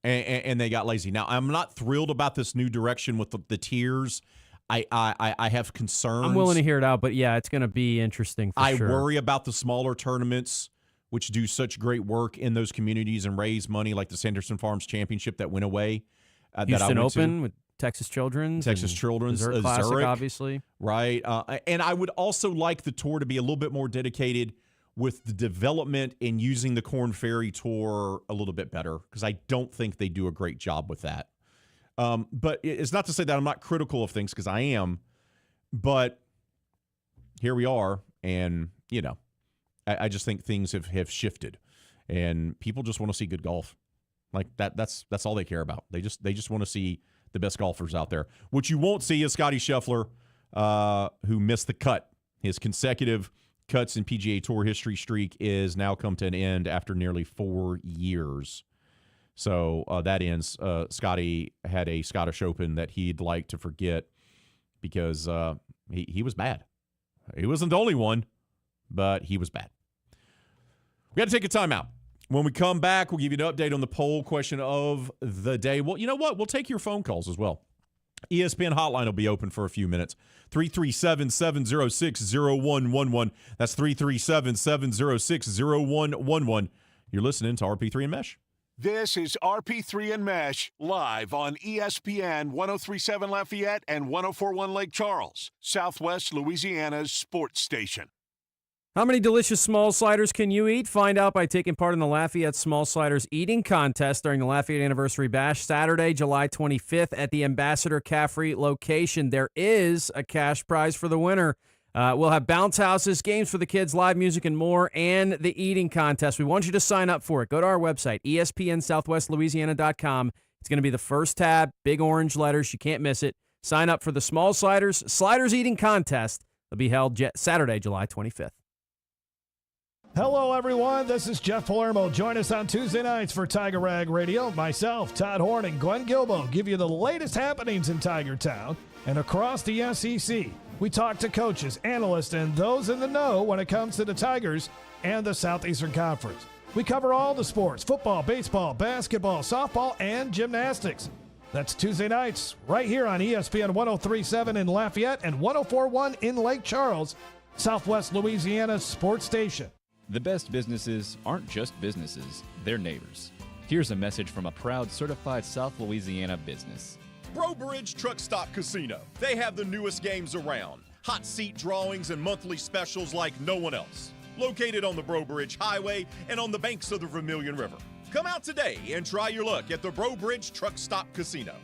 And they got lazy. Now, I'm not thrilled about this new direction with the tiers. I have concerns. I'm willing to hear it out, but yeah, it's going to be interesting for sure. I worry about the smaller tournaments, which do such great work in those communities and raise money, like the Sanderson Farms Championship that went away. Houston Open with Texas Children's. Zurich Classic, obviously. Right. And I would also like the tour to be a little bit more dedicated with the development and using the Korn Ferry Tour a little bit better, because I don't think they do a great job with that. But it's not to say that I'm not critical of things, because I am. But here we are, and, I just think things have shifted, and people just want to see good golf. Like that's all they care about. They just want to see the best golfers out there. What you won't see is Scottie Scheffler, who missed the cut. His consecutive cuts in PGA Tour history streak is now come to an end after nearly 4 years. So that ends. Scottie had a Scottish Open that he'd like to forget because he was bad. He wasn't the only one, but he was bad. We got to take a timeout. When we come back, we'll give you an update on the poll question of the day. Well, you know what? We'll take your phone calls as well. ESPN hotline will be open for a few minutes. 337-706-0111. That's 337-706-0111. You're listening to RP3 and Meche. This is RP3 and Meche, live on ESPN 1037 Lafayette and 1041 Lake Charles, Southwest Louisiana's sports station. How many delicious small sliders can you eat? Find out by taking part in the Lafayette Small Sliders Eating Contest during the Lafayette Anniversary Bash, Saturday, July 25th at the Ambassador Caffrey location. There is a cash prize for the winner. We'll have bounce houses, games for the kids, live music, and more, and the eating contest. We want you to sign up for it. Go to our website, ESPNSouthwestLouisiana.com. It's going to be the first tab, big orange letters. You can't miss it. Sign up for the Small Sliders Eating Contest. It'll be held Saturday, July 25th. Hello, everyone. This is Jeff Palermo. Join us on Tuesday nights for Tiger Rag Radio. Myself, Todd Horn, and Glenn Gilbo give you the latest happenings in Tiger Town and across the SEC. We talk to coaches, analysts, and those in the know when it comes to the Tigers and the Southeastern Conference. We cover all the sports: football, baseball, basketball, softball, and gymnastics. That's Tuesday nights right here on ESPN 1037 in Lafayette and 1041 in Lake Charles, Southwest Louisiana's sports station. The best businesses aren't just businesses, they're neighbors. Here's a message from a proud certified South Louisiana business. Bro Bridge Truck Stop Casino. They have the newest games around. Hot seat drawings and monthly specials like no one else. Located on the Bro Bridge Highway and on the banks of the Vermilion River. Come out today and try your luck at the Bro Bridge Truck Stop Casino.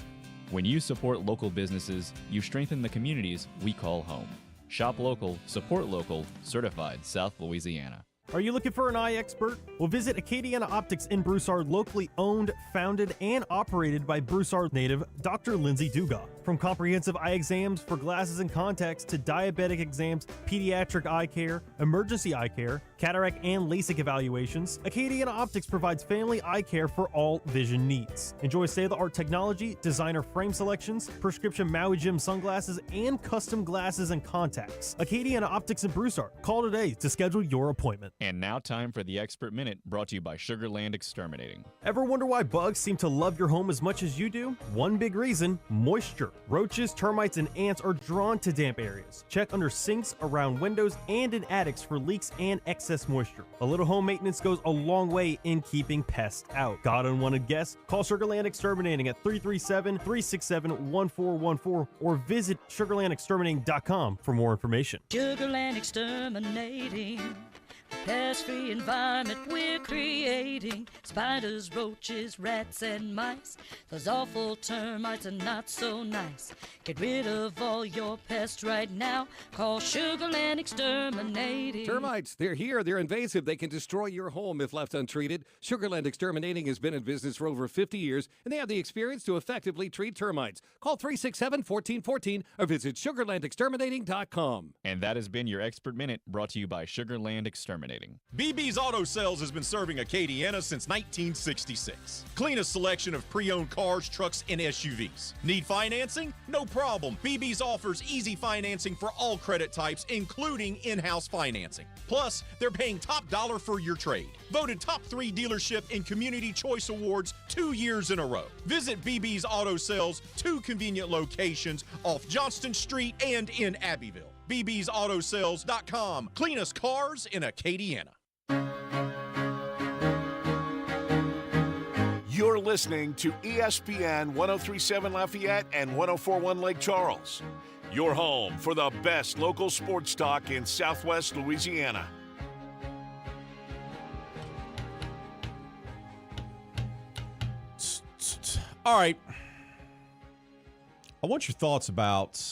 When you support local businesses, you strengthen the communities we call home. Shop local, support local, certified South Louisiana. Are you looking for an eye expert? Well, visit Acadiana Optics in Broussard, locally owned, founded, and operated by Broussard native Dr. Lindsay Dugas. From comprehensive eye exams for glasses and contacts to diabetic exams, pediatric eye care, emergency eye care, cataract and LASIK evaluations, Acadiana Optics provides family eye care for all vision needs. Enjoy state-of-the-art technology, designer frame selections, prescription Maui Jim sunglasses, and custom glasses and contacts. Acadiana Optics in Broussard. Call today to schedule your appointment. And now time for the Expert Minute, brought to you by Sugarland Exterminating. Ever wonder why bugs seem to love your home as much as you do? One big reason: moisture. Roaches, termites, and ants are drawn to damp areas. Check under sinks, around windows, and in attics for leaks and excess moisture. A little home maintenance goes a long way in keeping pests out. Got unwanted guests? Call Sugarland Exterminating at 337-367-1414 or visit sugarlandexterminating.com for more information. Sugarland Exterminating, the pest-free environment we're creating. Spiders, roaches, rats, and mice. Those awful termites are not so nice. Get rid of all your pests right now. Call Sugarland Exterminating. Termites, they're here. They're invasive. They can destroy your home if left untreated. Sugarland Exterminating has been in business for over 50 years, and they have the experience to effectively treat termites. Call 367-1414 or visit sugarlandexterminating.com. And that has been your Expert Minute, brought to you by Sugarland Exterminating. BB's Auto Sales has been serving Acadiana since 1966. Cleanest selection of pre-owned cars, trucks, and SUVs. Need financing? No problem. BB's offers easy financing for all credit types, including in-house financing. Plus, they're paying top dollar for your trade. Voted top 3 dealership in Community Choice Awards 2 years in a row. Visit BB's Auto Sales, 2 convenient locations off Johnston Street and in Abbeville. bbsautosales.com. Cleanest cars in Acadiana. You're listening to ESPN 1037 Lafayette and 1041 Lake Charles. Your home for the best local sports talk in Southwest Louisiana. All right. I want your thoughts about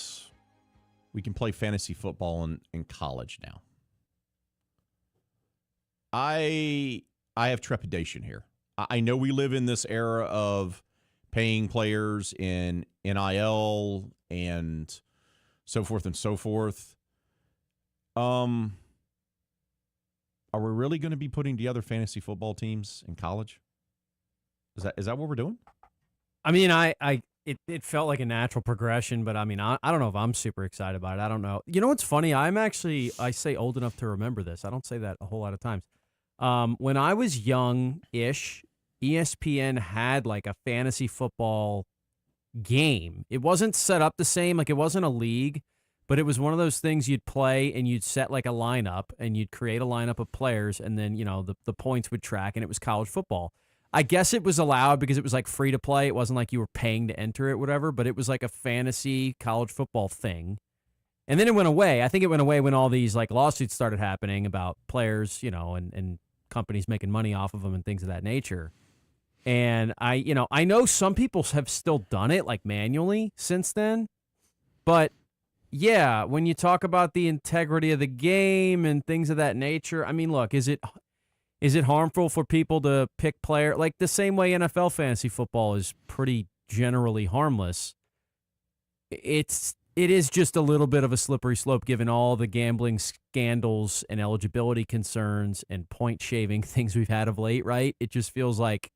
we can play fantasy football in college now. I have trepidation here. I know we live in this era of paying players in NIL and so forth and so forth. Are we really going to be putting together fantasy football teams in college? Is that what we're doing? I mean, it felt like a natural progression, but I mean, I don't know if I'm super excited about it. I don't know. You know what's funny? I say old enough to remember this. I don't say that a whole lot of times. When I was young-ish, ESPN had like a fantasy football game. It wasn't set up the same, like it wasn't a league, but it was one of those things you'd play and you'd set like a lineup and you'd create a lineup of players and then, the points would track, and it was college football. I guess it was allowed because it was like free to play. It wasn't like you were paying to enter it, whatever, but it was like a fantasy college football thing. And then it went away. I think it went away when all these like lawsuits started happening about players, and companies making money off of them and things of that nature. And I know some people have still done it like manually since then, but yeah, when you talk about the integrity of the game and things of that nature, I mean, look, is it harmful for people to pick player like the same way NFL fantasy football is pretty generally harmless? It is just a little bit of a slippery slope given all the gambling scandals and eligibility concerns and point shaving things we've had of late, right? It just feels like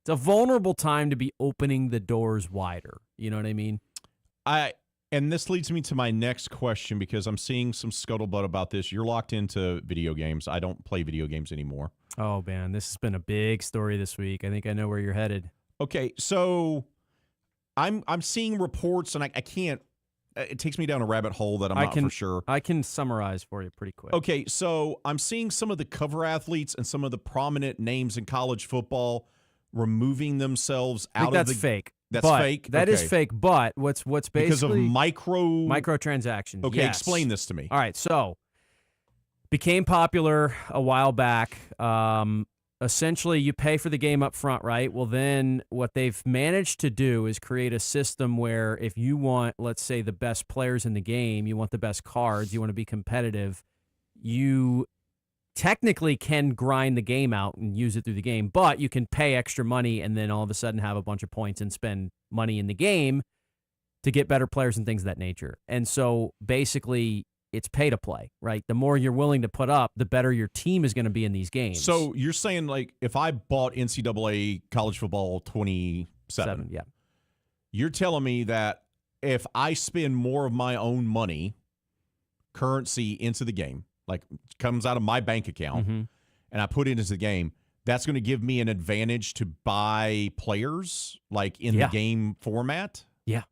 it's a vulnerable time to be opening the doors wider. You know what I mean? And this leads me to my next question because I'm seeing some scuttlebutt about this. You're locked into video games. I don't play video games anymore. Oh, man, this has been a big story this week. I think I know where you're headed. Okay, so I'm seeing reports, and I can't. It takes me down a rabbit hole that I'm not for sure. I can summarize for you pretty quick. Okay, so I'm seeing some of the cover athletes and some of the prominent names in college football removing themselves out of the. That's fake. That's fake? That is fake, but what's basically... Because of microtransactions. Okay, yes. Explain this to me. All right, so became popular a while back. Essentially, you pay for the game up front, right? Well, then what they've managed to do is create a system where if you want, let's say, the best players in the game, you want the best cards, you want to be competitive, you technically can grind the game out and use it through the game, but you can pay extra money and then all of a sudden have a bunch of points and spend money in the game to get better players and things of that nature. And so basically it's pay to play, right? The more you're willing to put up, the better your team is going to be in these games. So you're saying like if I bought NCAA college football 27, yeah, you're telling me that if I spend more of my own money, currency into the game, like comes out of my bank account, and I put it into the game, that's going to give me an advantage to buy players like in the game format? Yeah.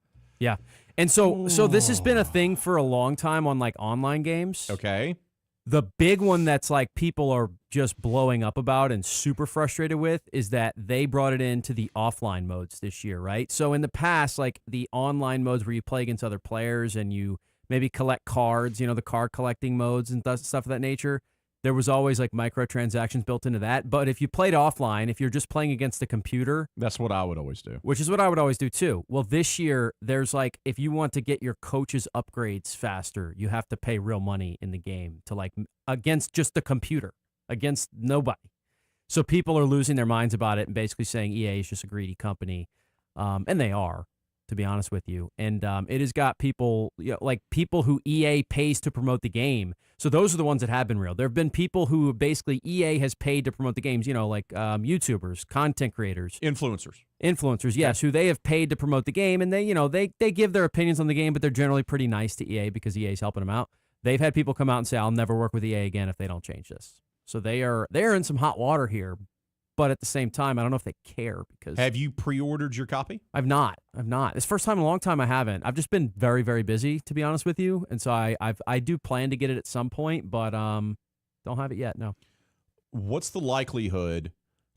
Yeah. And so this has been a thing for a long time on like online games. Okay. The big one that's like people are just blowing up about and super frustrated with is that they brought it into the offline modes this year, right? So in the past, like the online modes where you play against other players and you maybe collect cards, the card collecting modes and stuff of that nature, there was always like microtransactions built into that. But if you played offline, if you're just playing against the computer. That's what I would always do. Which is what I would always do too. Well, this year, there's like, if you want to get your coach's upgrades faster, you have to pay real money in the game to like, against just the computer, against nobody. So people are losing their minds about it and basically saying EA is just a greedy company. And they are, to be honest with you. And it has got people, like people who EA pays to promote the game. So those are the ones that have been real. There have been people who basically EA has paid to promote the games, like YouTubers, content creators. Influencers, yes, who they have paid to promote the game. And they give their opinions on the game, but they're generally pretty nice to EA because EA is helping them out. They've had people come out and say, I'll never work with EA again if they don't change this. So they're in some hot water here. But at the same time, I don't know if they care because. Have you pre-ordered your copy? I've not. It's the first time in a long time I haven't. I've just been very, very busy, to be honest with you. And so I do plan to get it at some point, but don't have it yet, no. What's the likelihood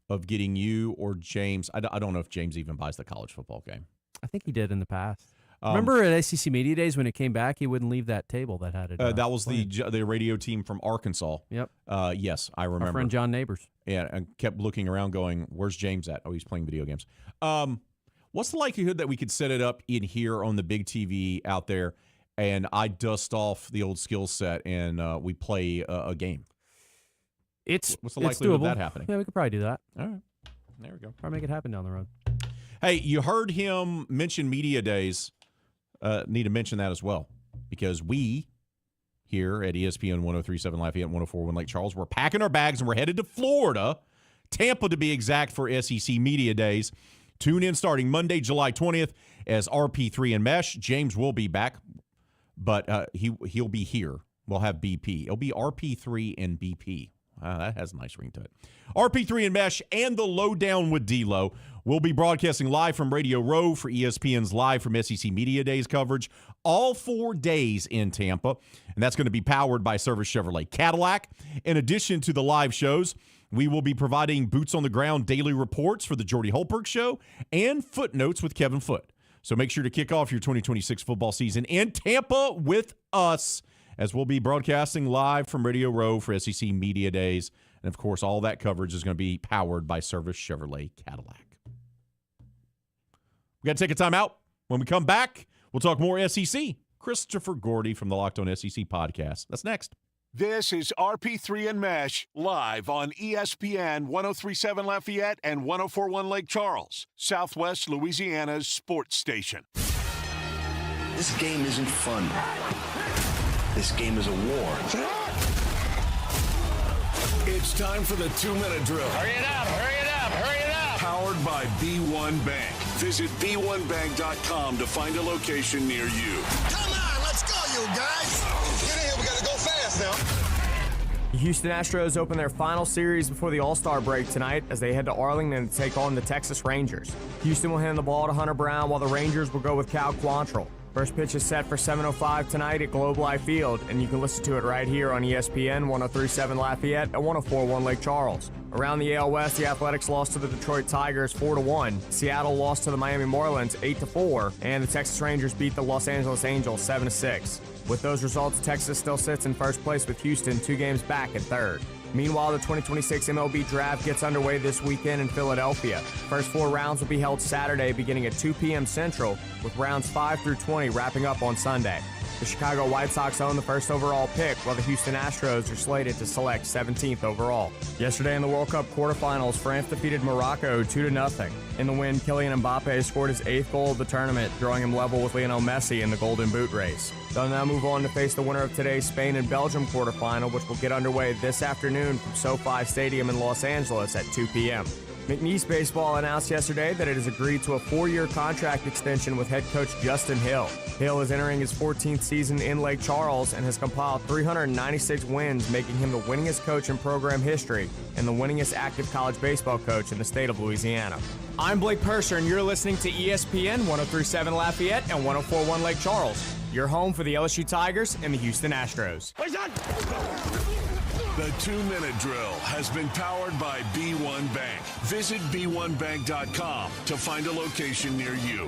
of getting you or James? I don't know if James even buys the college football game. I think he did in the past. Remember at SEC Media Days when it came back, he wouldn't leave that table that had it. That was the radio team from Arkansas. Yep. Yes, I remember. Our friend John Neighbors. Yeah, and kept looking around going, where's James at? Oh, he's playing video games. What's the likelihood that we could set it up in here on the big TV out there and I dust off the old skill set and we play a game? What's the likelihood of that happening? Yeah, we could probably do that. All right. There we go. Probably make it happen down the road. Hey, you heard him mention Media Days. Need to mention that as well because we here at ESPN 103.7 Lafayette, 104.1 Lake Charles, we're packing our bags and we're headed to Florida, Tampa to be exact, for SEC Media Days. Tune in starting Monday, July 20th as RP3 and Meche. James will be back, but he'll be here. We'll have BP. It'll be RP3 and BP. That has a nice ring to it. RP3 and Meche and the Lowdown with D-Lo will be broadcasting live from Radio Row for ESPN's Live from SEC Media Days coverage all 4 days in Tampa, and that's going to be powered by Service Chevrolet Cadillac. In addition to the live shows, we will be providing boots-on-the-ground daily reports for the Jordy Holberg Show and Footnotes with Kevin Foote. So make sure to kick off your 2026 football season in Tampa with us, as we'll be broadcasting live from Radio Row for SEC Media Days. And, of course, all that coverage is going to be powered by Service Chevrolet Cadillac. We got to take a time out. When we come back, we'll talk more SEC. Christopher Gordy from the Locked On SEC podcast. That's next. This is RP3 and Meche live on ESPN 103.7 Lafayette and 104.1 Lake Charles, Southwest Louisiana's sports station. This game isn't fun. This game is a war. It's time for the 2-minute drill. Hurry it up, hurry it up, hurry it up. Powered by B1 Bank. Visit B1Bank.com to find a location near you. Come on, let's go, you guys. Get in here, we gotta go fast now. The Houston Astros open their final series before the All-Star break tonight as they head to Arlington to take on the Texas Rangers. Houston will hand the ball to Hunter Brown while the Rangers will go with Cal Quantrill. First pitch is set for 7:05 tonight at Globe Life Field, and you can listen to it right here on ESPN 103.7 Lafayette and 104.1 Lake Charles. Around the AL West, the Athletics lost to the Detroit Tigers 4-1. Seattle lost to the Miami Marlins 8-4, and the Texas Rangers beat the Los Angeles Angels 7-6. With those results, Texas still sits in first place with Houston 2 games back at third. Meanwhile, the 2026 MLB Draft gets underway this weekend in Philadelphia. First 4 rounds will be held Saturday beginning at 2 p.m. Central, with rounds 5 through 20 wrapping up on Sunday. The Chicago White Sox own the first overall pick, while the Houston Astros are slated to select 17th overall. Yesterday in the World Cup quarterfinals, France defeated Morocco 2-0. In the win, Kylian Mbappe scored his 8th goal of the tournament, drawing him level with Lionel Messi in the Golden Boot race. They'll now move on to face the winner of today's Spain and Belgium quarterfinal, which will get underway this afternoon from SoFi Stadium in Los Angeles at 2 p.m. McNeese Baseball announced yesterday that it has agreed to a 4-year contract extension with head coach Justin Hill. Hill is entering his 14th season in Lake Charles and has compiled 396 wins, making him the winningest coach in program history and the winningest active college baseball coach in the state of Louisiana. I'm Blake Persher, and you're listening to ESPN 1037 Lafayette and 1041 Lake Charles, your home for the LSU Tigers and the Houston Astros. The 2-minute drill has been powered by B1 Bank. Visit b1bank.com to find a location near you.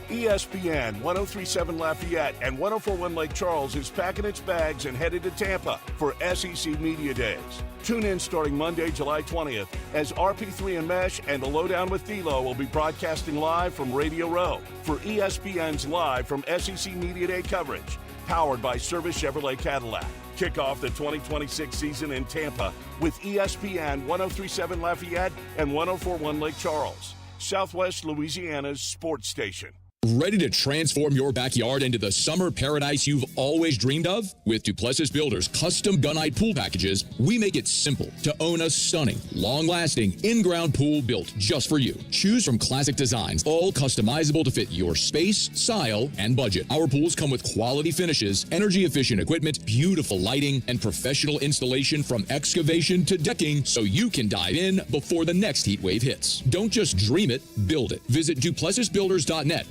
ESPN 1037 Lafayette and 1041 Lake Charles is packing its bags and headed to Tampa for SEC Media Days. Tune in starting Monday, July 20th, as RP3 and Meche and The Lowdown with D'Lo will be broadcasting live from Radio Row for ESPN's Live from SEC Media Day coverage, powered by Service Chevrolet Cadillac. Kick off the 2026 season in Tampa with ESPN 1037 Lafayette and 1041 Lake Charles, Southwest Louisiana's sports station. Ready to transform your backyard into the summer paradise you've always dreamed of? With Duplessis Builders custom gunite pool packages, we make it simple to own a stunning, long-lasting, in-ground pool built just for you. Choose from classic designs, all customizable to fit your space, style, and budget. Our pools come with quality finishes, energy-efficient equipment, beautiful lighting, and professional installation from excavation to decking, so you can dive in before the next heat wave hits. Don't just dream it, build it. Visit DuplessisBuilders.net.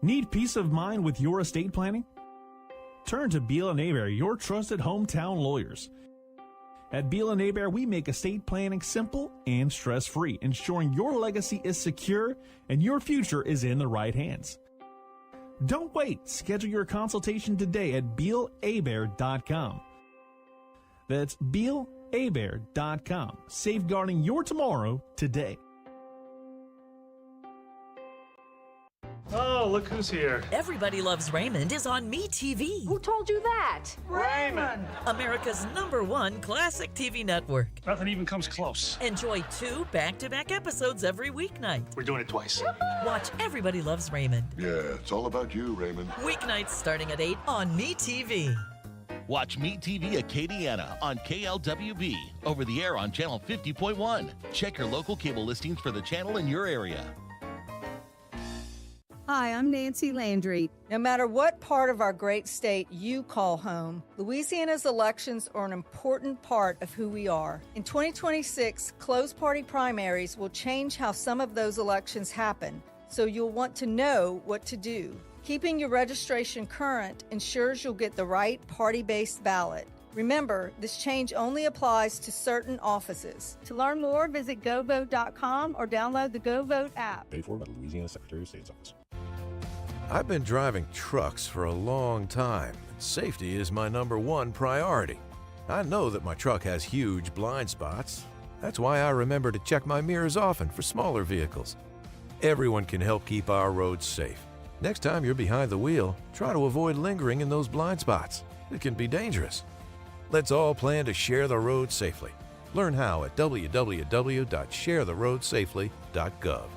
Need peace of mind with your estate planning? Turn to Beal & Aber, your trusted hometown lawyers. At Beal & Aber, we make estate planning simple and stress-free, ensuring your legacy is secure and your future is in the right hands. Don't wait. Schedule your consultation today at BealAbear.com. That's BealAbear.com. Safeguarding your tomorrow today. Oh, look who's here. Everybody Loves Raymond is on MeTV. Who told you that? Raymond! America's #1 classic TV network. Nothing even comes close. Enjoy 2 back-to-back episodes every weeknight. We're doing it twice. Watch Everybody Loves Raymond. Yeah, it's all about you, Raymond. Weeknights starting at 8 on MeTV. Watch MeTV Acadiana on KLWB, over the air on Channel 50.1. Check your local cable listings for the channel in your area. Hi, I'm Nancy Landry. No matter what part of our great state you call home, Louisiana's elections are an important part of who we are. In 2026, closed party primaries will change how some of those elections happen, so you'll want to know what to do. Keeping your registration current ensures you'll get the right party-based ballot. Remember, this change only applies to certain offices. To learn more, visit GoVote.com or download the GoVote app. Paid for by the Louisiana Secretary of State's office. I've been driving trucks for a long time, and safety is my #1 priority. I know that my truck has huge blind spots. That's why I remember to check my mirrors often for smaller vehicles. Everyone can help keep our roads safe. Next time you're behind the wheel, try to avoid lingering in those blind spots. It can be dangerous. Let's all plan to share the road safely. Learn how at www.sharetheroadsafely.gov.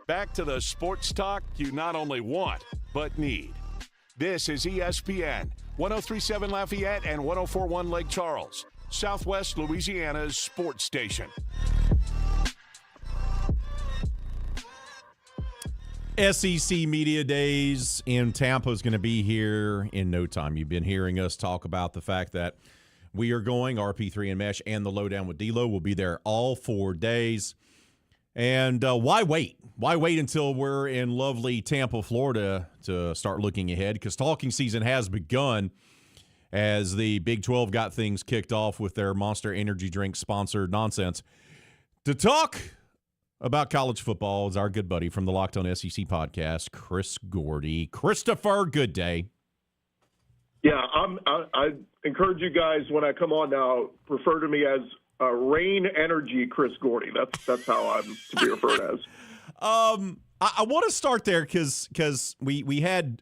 Back to the sports talk you not only want, but need. This is ESPN 1037 Lafayette and 1041 Lake Charles, Southwest Louisiana's sports station. SEC Media Days in Tampa is going to be here in no time. You've been hearing us talk about the fact that we are going, RP3 and Meche and the Lowdown with D'Lo will be there all 4 days. And why wait? Why wait until we're in lovely Tampa, Florida to start looking ahead? Because talking season has begun as the Big 12 got things kicked off with their Monster Energy drink sponsored nonsense. To talk about college football is our good buddy from the Locked On SEC podcast, Chris Gordy. Christopher, good day. Yeah, I encourage you guys when I come on now, refer to me as Rain Energy Chris Gordy. That's how I'm to be referred as. I want to start there because we had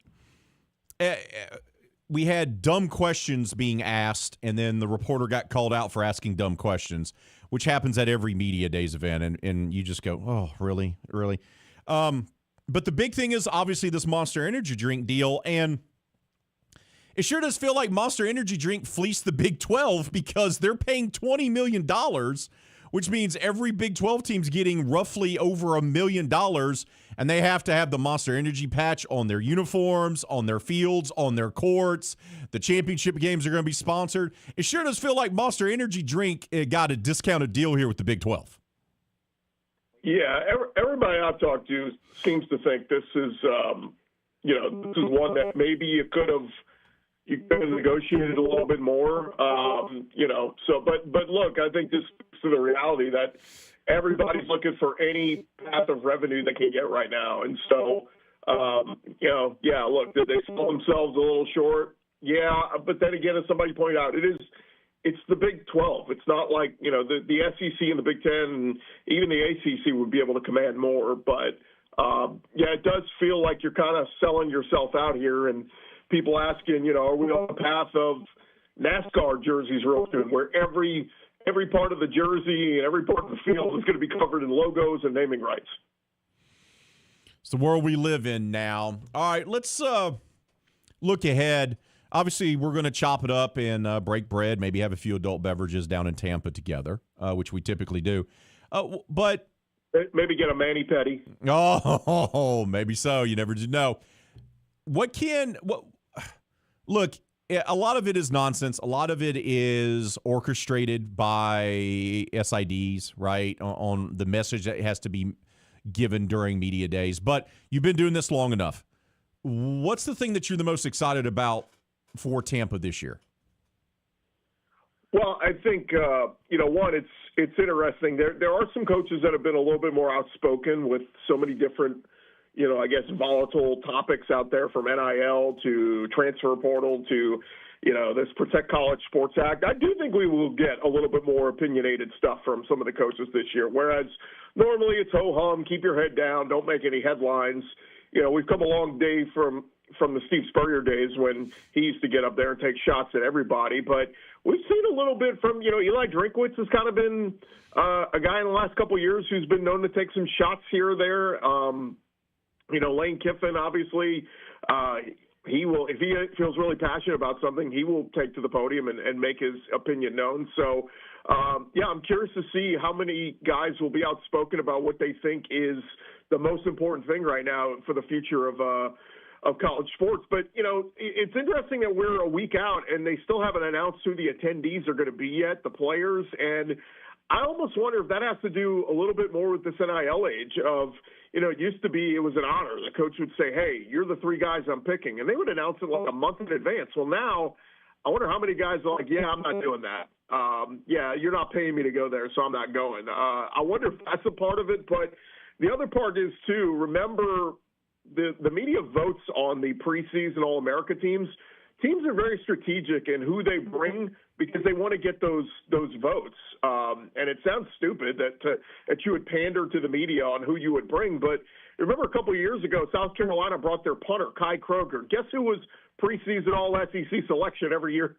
dumb questions being asked, and then the reporter got called out for asking dumb questions, which happens at every Media Days event, and you just go, oh, really? But the big thing is obviously this Monster Energy drink deal, and It sure does feel like Monster Energy Drink fleeced the Big 12 because they're paying $20 million, which means every Big 12 team's getting roughly over $1 million, and they have to have the Monster Energy patch on their uniforms, on their fields, on their courts. The championship games are going to be sponsored. It sure does feel like Monster Energy Drink got a discounted deal here with the Big 12. Yeah, everybody I've talked to seems to think this is, this is one that maybe you could have negotiated a little bit more, So, but look, I think this is the reality that everybody's looking for any path of revenue they can get right now, and so, look, did they sell themselves a little short? Yeah, but then again, as somebody pointed out, it's the Big 12. It's not like the SEC and the Big 10 and even the ACC would be able to command more, but it does feel like you're kind of selling yourself out here, and people asking, are we on the path of NASCAR jerseys real soon, where every part of the jersey and every part of the field is going to be covered in logos and naming rights? It's the world we live in now. All right, let's look ahead. Obviously, we're going to chop it up and break bread, maybe have a few adult beverages down in Tampa together, which we typically do. But maybe get a mani-pedi. Oh, maybe so. You never know. Look, a lot of it is nonsense. A lot of it is orchestrated by SIDs, right, on the message that has to be given during media days. But you've been doing this long enough. What's the thing that you're the most excited about for Tampa this year? Well, I think, one, it's interesting. There are some coaches that have been a little bit more outspoken with so many different volatile topics out there, from NIL to transfer portal to, this Protect College Sports Act. I do think we will get a little bit more opinionated stuff from some of the coaches this year, whereas normally it's ho-hum, keep your head down, don't make any headlines. We've come a long day from the Steve Spurrier days when he used to get up there and take shots at everybody, but we've seen a little bit from, Eli Drinkwitz has kind of been a guy in the last couple of years who's been known to take some shots here or there. Lane Kiffin, obviously, he will, if he feels really passionate about something, he will take to the podium and make his opinion known. So, I'm curious to see how many guys will be outspoken about what they think is the most important thing right now for the future of college sports. But, it's interesting that we're a week out and they still haven't announced who the attendees are going to be yet, the players. And I almost wonder if that has to do a little bit more with this NIL age of, it used to be, it was an honor. The coach would say, hey, you're the three guys I'm picking. And they would announce it like a month in advance. Well, now I wonder how many guys are like, yeah, I'm not doing that. You're not paying me to go there, so I'm not going. I wonder if that's a part of it. But the other part is, too, remember the media votes on the preseason All-America teams. Teams are very strategic in who they bring because they want to get those votes. And it sounds stupid that you would pander to the media on who you would bring. But remember a couple of years ago, South Carolina brought their punter, Kai Kroger. Guess who was preseason All-SEC selection every year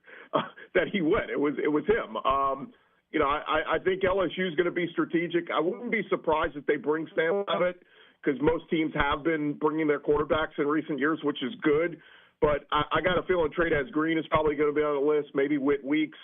that he went? It was him. I think LSU is going to be strategic. I wouldn't be surprised if they bring Sam Leavitt because most teams have been bringing their quarterbacks in recent years, which is good. But I got a feeling Trey'Dez Green is probably going to be on the list, maybe Whit Weeks.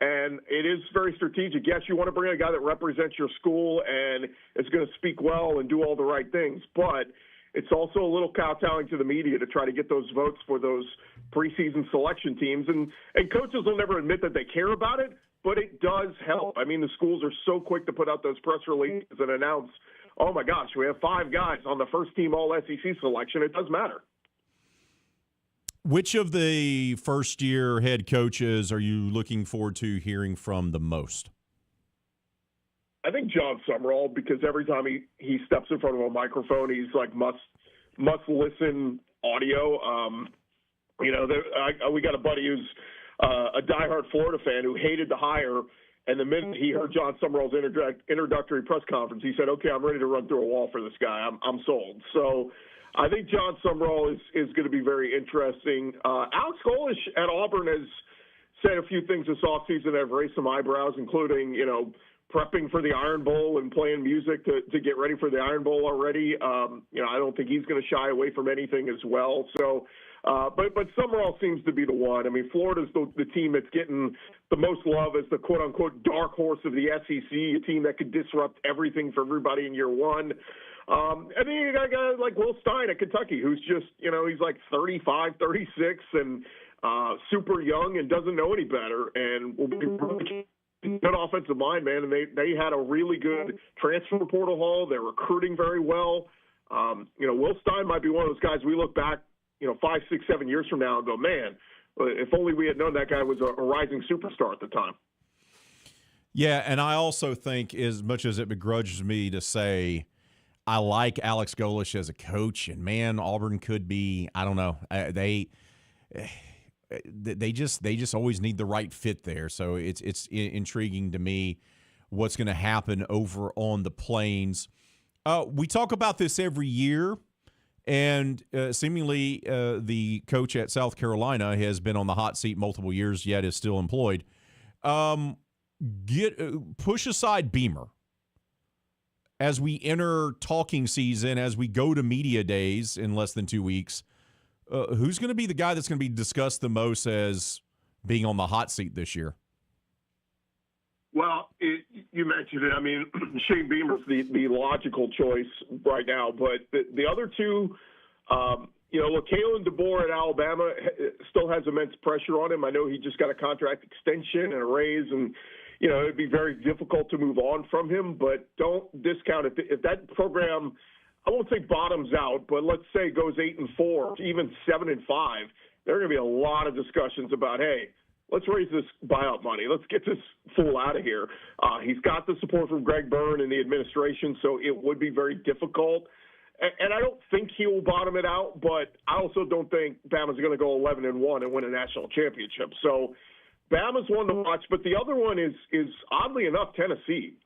And it is very strategic. Yes, you want to bring a guy that represents your school and is going to speak well and do all the right things. But it's also a little kowtowing to the media to try to get those votes for those preseason selection teams. And coaches will never admit that they care about it, but it does help. I mean, the schools are so quick to put out those press releases and announce, oh, my gosh, we have 5 guys on the first team All-SEC selection. It does matter. Which of the first-year head coaches are you looking forward to hearing from the most? I think John Summerall, because every time he steps in front of a microphone, he's like must-listen audio. We got a buddy who's a diehard Florida fan who hated the hire, and the minute he heard John Summerall's introductory press conference, he said, okay, I'm ready to run through a wall for this guy. I'm sold. So I think John Summerall is going to be very interesting. Alex Golesh at Auburn has said a few things this offseason that have raised some eyebrows, including, prepping for the Iron Bowl and playing music to get ready for the Iron Bowl already. I don't think he's going to shy away from anything as well. So But Summerall seems to be the one. I mean, Florida's the team that's getting the most love as the quote-unquote dark horse of the SEC, a team that could disrupt everything for everybody in year one. And then you got a guy like Will Stein at Kentucky, who's just, he's like 35, 36, and super young and doesn't know any better, and will be really good offensive mind, man. And they had a really good transfer portal haul. They're recruiting very well. Will Stein might be one of those guys we look back, 5, 6, 7 years from now and go, man, if only we had known that guy was a rising superstar at the time. Yeah, and I also think, as much as it begrudges me to say, I like Alex Golesh as a coach, and man, Auburn could be, I don't know, they just always need the right fit there. So it's intriguing to me what's going to happen over on the Plains. We talk about this every year, and seemingly the coach at South Carolina has been on the hot seat multiple years, yet is still employed. Push aside Beamer. As we enter talking season, as we go to media days in less than 2 weeks, who's going to be the guy that's going to be discussed the most as being on the hot seat this year? Well, you mentioned it. I mean, Shane Beamer's the logical choice right now, but the other two, look, Kalen DeBoer at Alabama still has immense pressure on him. I know he just got a contract extension and a raise, and it'd be very difficult to move on from him, but don't discount it. If that program, I won't say bottoms out, but let's say goes 8-4, even 7-5, there are going to be a lot of discussions about, hey, let's raise this buyout money. Let's get this fool out of here. He's got the support from Greg Byrne and the administration, so it would be very difficult. And I don't think he will bottom it out, but I also don't think Bama's going to go 11-1 and win a national championship. So Bama's one to watch, but the other one is oddly enough Tennessee.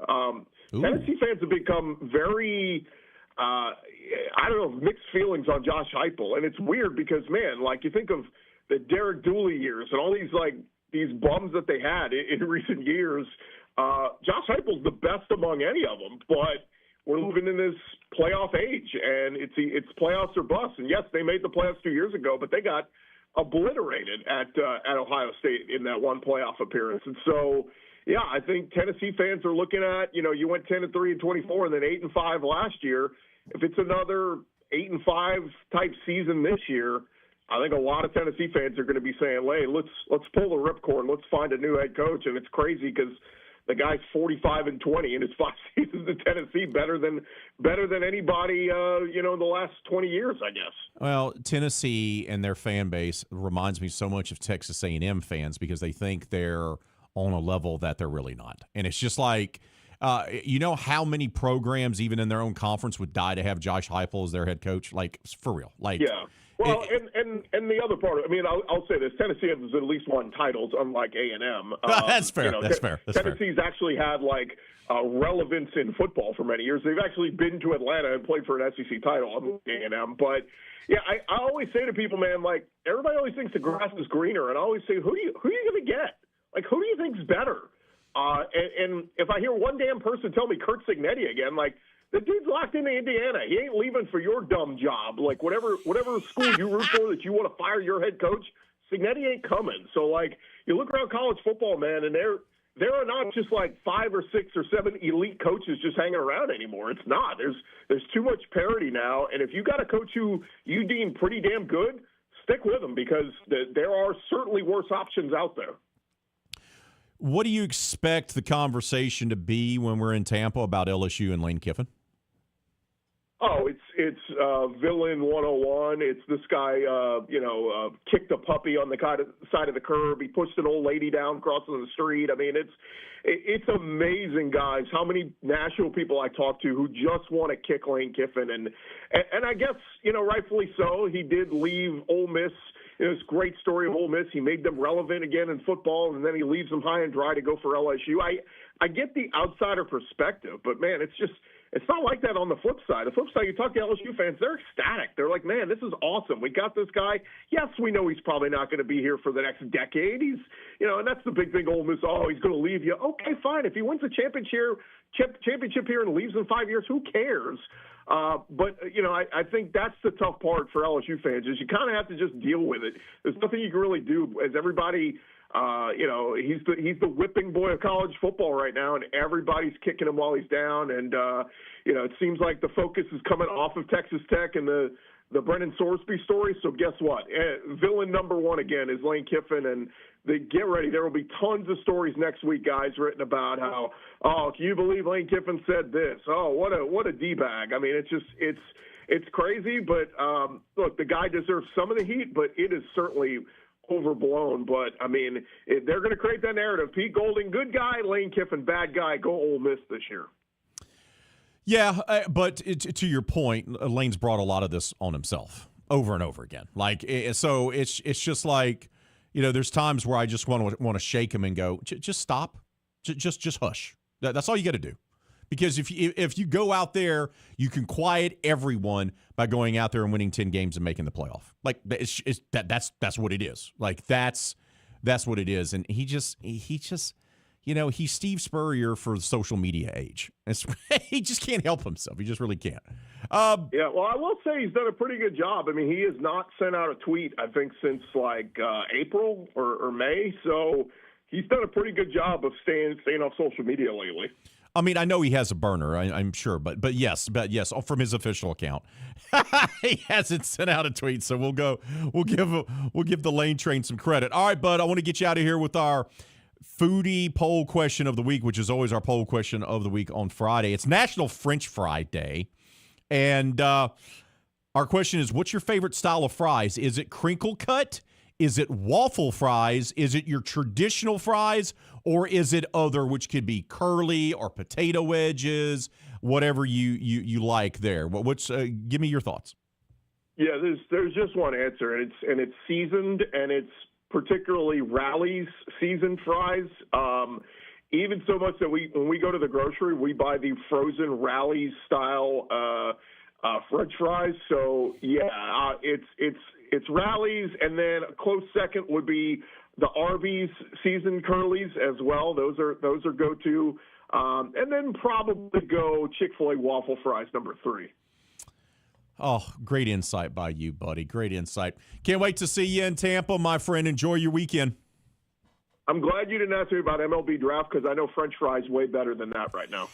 Tennessee fans have become very, mixed feelings on Josh Heupel, and it's weird because, man, like you think of the Derek Dooley years and all these bums that they had in recent years. Josh Heupel's the best among any of them, but we're living in this playoff age, and it's playoffs or bust. And yes, they made the playoffs 2 years ago, but they got obliterated at Ohio State in that one playoff appearance. And so, yeah, I think Tennessee fans are looking at, you went 10-3 and 24 and then 8-5 last year. If it's another 8-5 type season this year, I think a lot of Tennessee fans are going to be saying, hey, let's pull the ripcord, let's find a new head coach. And it's crazy because the guy's 45-20 in his 5 seasons in Tennessee, better than anybody, in the last 20 years, I guess. Well, Tennessee and their fan base reminds me so much of Texas A&M fans because they think they're on a level that they're really not. And it's just like, how many programs, even in their own conference, would die to have Josh Heupel as their head coach? Like, for real. Like, yeah. Well, and the other part, I mean, I'll say this: Tennessee has at least won titles, unlike A&M. That's fair. That's fair. Tennessee's actually had relevance in football for many years. They've actually been to Atlanta and played for an SEC title, unlike A&M. But yeah, I always say to people, man, like everybody always thinks the grass is greener, and I always say, who are you going to get? Like, who do you think's better? And if I hear one damn person tell me Kurt Cignetti again, like. The dude's locked into Indiana. He ain't leaving for your dumb job. Like, whatever school you root for that you want to fire your head coach, Cignetti ain't coming. So, like, you look around college football, man, and there are not just, 5 or 6 or 7 elite coaches just hanging around anymore. It's not. There's too much parity now. And if you got a coach who you deem pretty damn good, stick with him because there are certainly worse options out there. What do you expect the conversation to be when we're in Tampa about LSU and Lane Kiffin? Oh, it's villain 101. It's this guy, kicked a puppy on the side of the curb. He pushed an old lady down crossing the street. I mean, it's amazing, guys, how many national people I talk to who just want to kick Lane Kiffin. And I guess, rightfully so. He did leave Ole Miss. This great story of Ole Miss. He made them relevant again in football, and then he leaves them high and dry to go for LSU. I get the outsider perspective, but, man, it's It's not like that on the flip side. The flip side, you talk to LSU fans, they're ecstatic. They're like, man, this is awesome. We got this guy. Yes, we know he's probably not going to be here for the next decade. He's, and that's the big thing. Ole Miss, he's going to leave you. Okay, fine. If he wins a championship here and leaves in 5 years, who cares? But I think that's the tough part for LSU fans is you kind of have to just deal with it. There's nothing you can really do as everybody. He's the whipping boy of college football right now, and everybody's kicking him while he's down. And it seems like the focus is coming off of Texas Tech and the Brennan Sorsby story. So guess what? Villain number one again is Lane Kiffin, and get ready. There will be tons of stories next week, guys, written about how, can you believe Lane Kiffin said this? Oh, what a D-bag. I mean, it's crazy, but look, the guy deserves some of the heat, but it is certainly overblown. But I mean, they're going to create that narrative. Pete Golding, good guy. Lane Kiffin, bad guy. Go Ole Miss this year. Yeah, but to your point, Lane's brought a lot of this on himself over and over again. So it's just like, there's times where I just want to shake him and go, just stop, just hush. That's all you got to do. Because if you go out there, you can quiet everyone by going out there and winning 10 games and making the playoff. Like that's what it is. Like that's what it is. And he just he's Steve Spurrier for the social media age. He just can't help himself. He just really can't. Yeah, well, I will say he's done a pretty good job. I mean, he has not sent out a tweet, I think, since April or May. So he's done a pretty good job of staying off social media lately. I mean, I know he has a burner, I'm sure, but yes, from his official account, he hasn't sent out a tweet. So we'll give the Lane train some credit. All right, bud, I want to get you out of here with our foodie poll question of the week, which is always our poll question of the week on Friday. It's National French Fry Day, and our question is: what's your favorite style of fries? Is it crinkle cut? Is it waffle fries? Is it your traditional fries? Or is it other, which could be curly or potato wedges, whatever you like there? Give me your thoughts. Yeah, there's just one answer, and it's seasoned, and it's particularly Rally's seasoned fries. Even so much that when we go to the grocery, we buy the frozen Rally's style French fries. So yeah, it's Rally's, and then a close second would be the Arby's seasoned curlies as well. Those are go-to, and then probably go Chick-fil-A waffle fries number 3. Oh, great insight by you, buddy. Great insight. Can't wait to see you in Tampa, my friend. Enjoy your weekend. I'm glad you didn't ask me about MLB draft because I know French fries way better than that right now.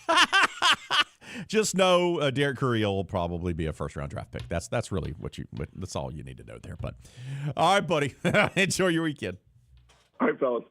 Just know Derek Carrillo will probably be a first-round draft pick. That's really that's all you need to know there. But all right, buddy. Enjoy your weekend. All right, fellas.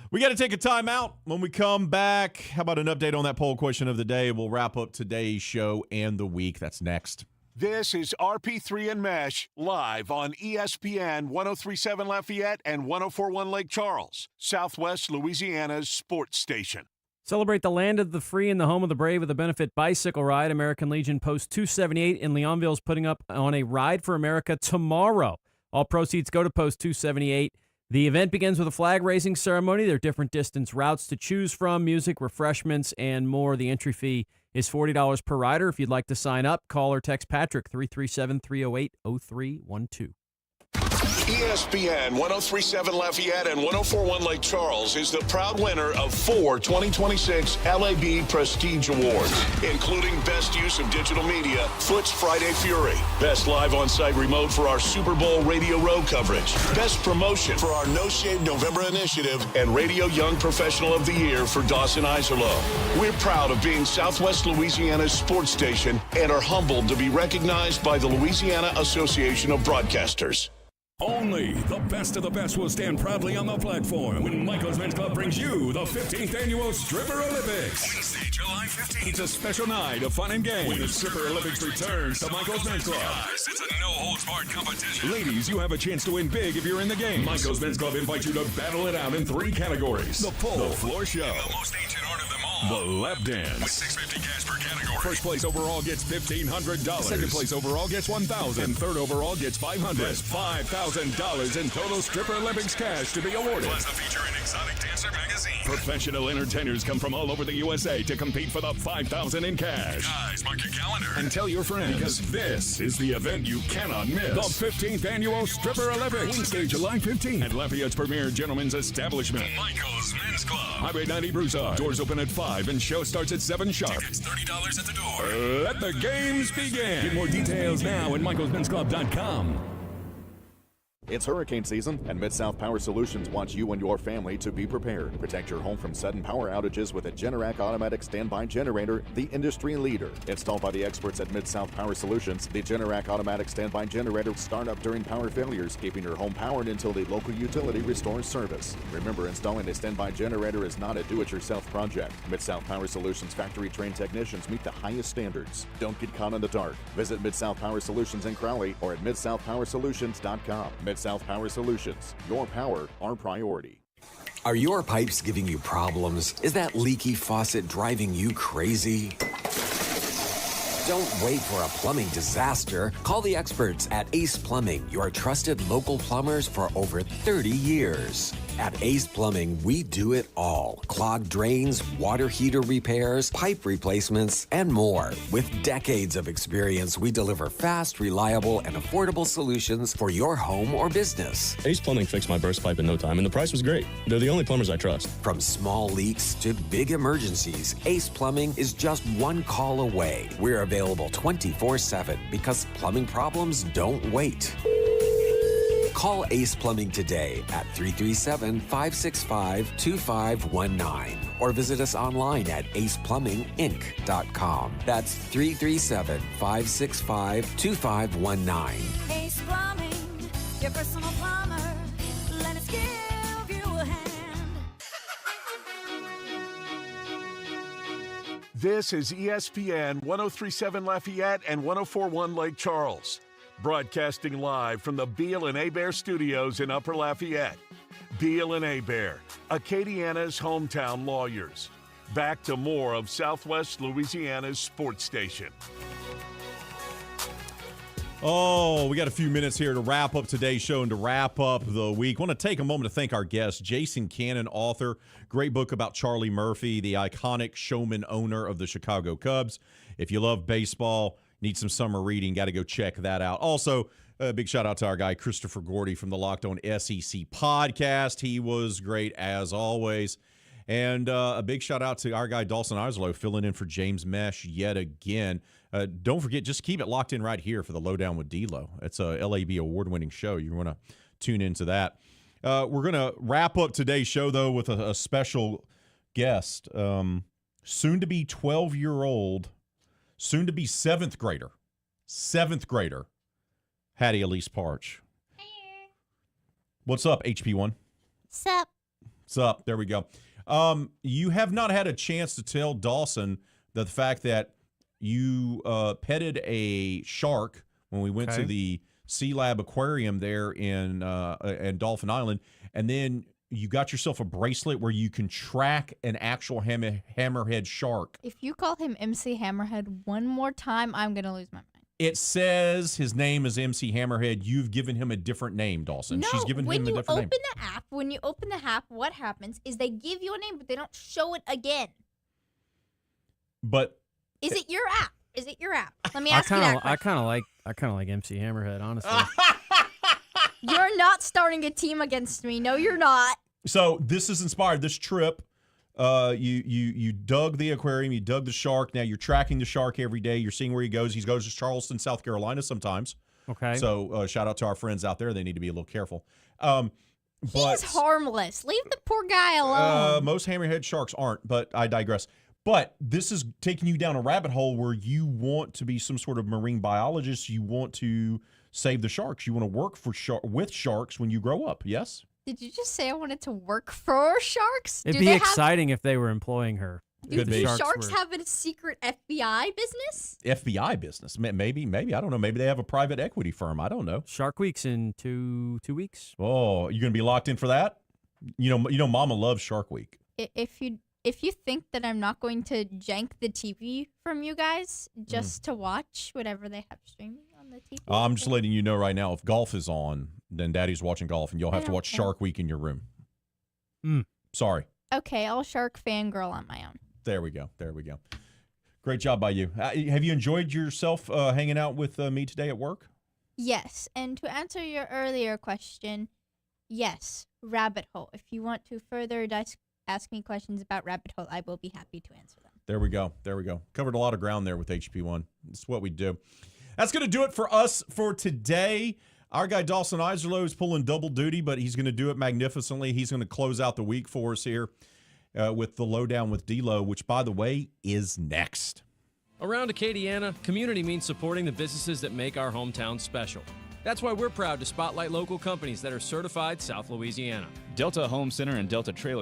We got to take a timeout. When we come back, how about an update on that poll question of the day? We'll wrap up today's show and the week. That's next. This is RP3 and Meche live on ESPN 103.7 Lafayette and 104.1 Lake Charles, Southwest Louisiana's sports station. Celebrate the land of the free and the home of the brave with a benefit bicycle ride. American Legion Post 278 in Leonville is putting up on a Ride for America tomorrow. All proceeds go to Post 278. The event begins with a flag raising ceremony. There are different distance routes to choose from, music, refreshments, and more. The entry fee is $40 per rider. If you'd like to sign up, call or text Patrick 337-308-0312. ESPN 103.7 Lafayette and 104.1 Lake Charles is the proud winner of 4 2026 LAB Prestige Awards, including Best Use of Digital Media, Foot's Friday Fury, Best Live On-Site Remote for our Super Bowl Radio Row coverage, Best Promotion for our No Shave November initiative, and Radio Young Professional of the Year for Dawson Iserloh. We're proud of being Southwest Louisiana's sports station and are humbled to be recognized by the Louisiana Association of Broadcasters. Only the best of the best will stand proudly on the platform when Michael's Men's Club brings you the 15th Annual Stripper Olympics. Wednesday, July 15th. It's a special night of fun and games when the Stripper Olympics returns to Michael's Men's Club. Guys, it's a no-holds-barred competition. Ladies, you have a chance to win big if you're in the game. Michael's Men's Club invites you to battle it out in 3 categories. The pole, the floor show, and the most ancient art of them all, The Lap Dance. With $650 cash per category. First place overall gets $1,500. Second place overall gets $1,000. And third overall gets $500. There's $5,000 in total Stripper Olympics cash to be awarded. Plus a feature in Exotic Dancer magazine. Professional entertainers come from all over the USA to compete for the $5,000 in cash. Guys, mark your calendar. And tell your friends, because this is the event you cannot miss. The 15th Annual Stripper Olympics. Wednesday, July 15th at Lafayette's premier gentleman's establishment. Michael's Men's Club. Highway 90 Broussard. Doors open at 5 and show starts at 7 sharp. Tickets $30 at the door. Let the games begin. Get more details now at michaelsmensclub.com. It's hurricane season, and Mid-South Power Solutions wants you and your family to be prepared. Protect your home from sudden power outages with a Generac automatic standby generator, the industry leader. Installed by the experts at Mid-South Power Solutions, the Generac automatic standby generator start up during power failures, keeping your home powered until the local utility restores service. Remember, installing a standby generator is not a do-it-yourself project. Mid-South Power Solutions factory-trained technicians meet the highest standards. Don't get caught in the dark. Visit Mid-South Power Solutions in Crowley or at midsouthpowersolutions.com. Mid-South Power Solutions. Your power, our priority. Are your pipes giving you problems? Is that leaky faucet driving you crazy? Don't wait for a plumbing disaster. Call the experts at Ace Plumbing, your trusted local plumbers for over 30 years. At Ace Plumbing, we do it all. Clogged drains, water heater repairs, pipe replacements, and more. With decades of experience, we deliver fast, reliable, and affordable solutions for your home or business. Ace Plumbing fixed my burst pipe in no time, and the price was great. They're the only plumbers I trust. From small leaks to big emergencies, Ace Plumbing is just one call away. We're available 24/7 because plumbing problems don't wait. Call Ace Plumbing today at 337-565-2519 or visit us online at aceplumbinginc.com. That's 337-565-2519. Ace Plumbing, your personal plumber. Let us give you a hand. This is ESPN 1037 Lafayette and 1041 Lake Charles. Broadcasting live from the Beal and Hebert studios in Upper Lafayette. Beal and Hebert, Acadiana's hometown lawyers. Back to more of Southwest Louisiana's sports station. Oh, we got a few minutes here to wrap up today's show and to wrap up the week. I want to take a moment to thank our guest, Jason Cannon, author. Great book about Charlie Murphy, the iconic showman owner of the Chicago Cubs. If you love baseball, need some summer reading, got to go check that out. Also, a big shout out to our guy, Christopher Gordy from the Locked On SEC podcast. He was great as always. And a big shout out to our guy, Dawson Islow, filling in for James Meche yet again. Don't forget, just keep it locked in right here for the Lowdown with D-Lo. It's a LAB award-winning show. You want to tune into that. We're going to wrap up today's show, though, with a special guest. Soon-to-be 12-year-old, soon-to-be seventh grader, Hattie Elise Parch. Hey. What's up, HP1? Sup? What's up? There we go. You have not had a chance to tell Dawson the fact that you petted a shark when we went to the Sea Lab Aquarium there in Dolphin Island, and then you got yourself a bracelet where you can track an actual hammerhead shark. If you call him MC Hammerhead one more time, I'm going to lose my mind. It says his name is MC Hammerhead. You've given him a different name, Dawson. No, She's given him a different name. When you open the app, what happens is they give you a name, but they don't show it again. But is it your app? Is it your app? Let me ask you that question. I kind of like MC Hammerhead, honestly. You're not starting a team against me. No, you're not. So this is inspired. This trip, you dug the aquarium, you dug the shark. Now you're tracking the shark every day. You're seeing where he goes. He goes to Charleston, South Carolina sometimes. Okay. So shout out to our friends out there. They need to be a little careful. He's harmless. Leave the poor guy alone. Most hammerhead sharks aren't, but I digress. But this is taking you down a rabbit hole where you want to be some sort of marine biologist. You want to save the sharks. You want to work with sharks when you grow up, yes? Did you just say I wanted to work for sharks? It'd be exciting if they were employing her. Do sharks have a secret FBI business? FBI business? Maybe. I don't know. Maybe they have a private equity firm. I don't know. Shark Week's in two weeks. Oh, you going to be locked in for that? You know, Mama loves Shark Week. If if you think that I'm not going to jank the TV from you guys just to watch whatever they have streaming on the TV. I'm just letting you know right now, if golf is on, then Daddy's watching golf, and you'll have to watch care. Shark Week in your room. Sorry. Okay, I'll Shark fangirl on my own. There we go. Great job by you. Have you enjoyed yourself hanging out with me today at work? Yes, and to answer your earlier question, yes, rabbit hole. If you want to further ask me questions about rabbit hole, I will be happy to answer them. There we go. Covered a lot of ground there with HP1. That's what we do. That's going to do it for us for today. Our guy Dawson Iserloh is pulling double duty, but he's going to do it magnificently. He's going to close out the week for us here with the Lowdown with D-Lo, which, by the way, is next. Around Acadiana, community means supporting the businesses that make our hometown special. That's why we're proud to spotlight local companies that are certified South Louisiana. Delta Home Center and Delta Trailer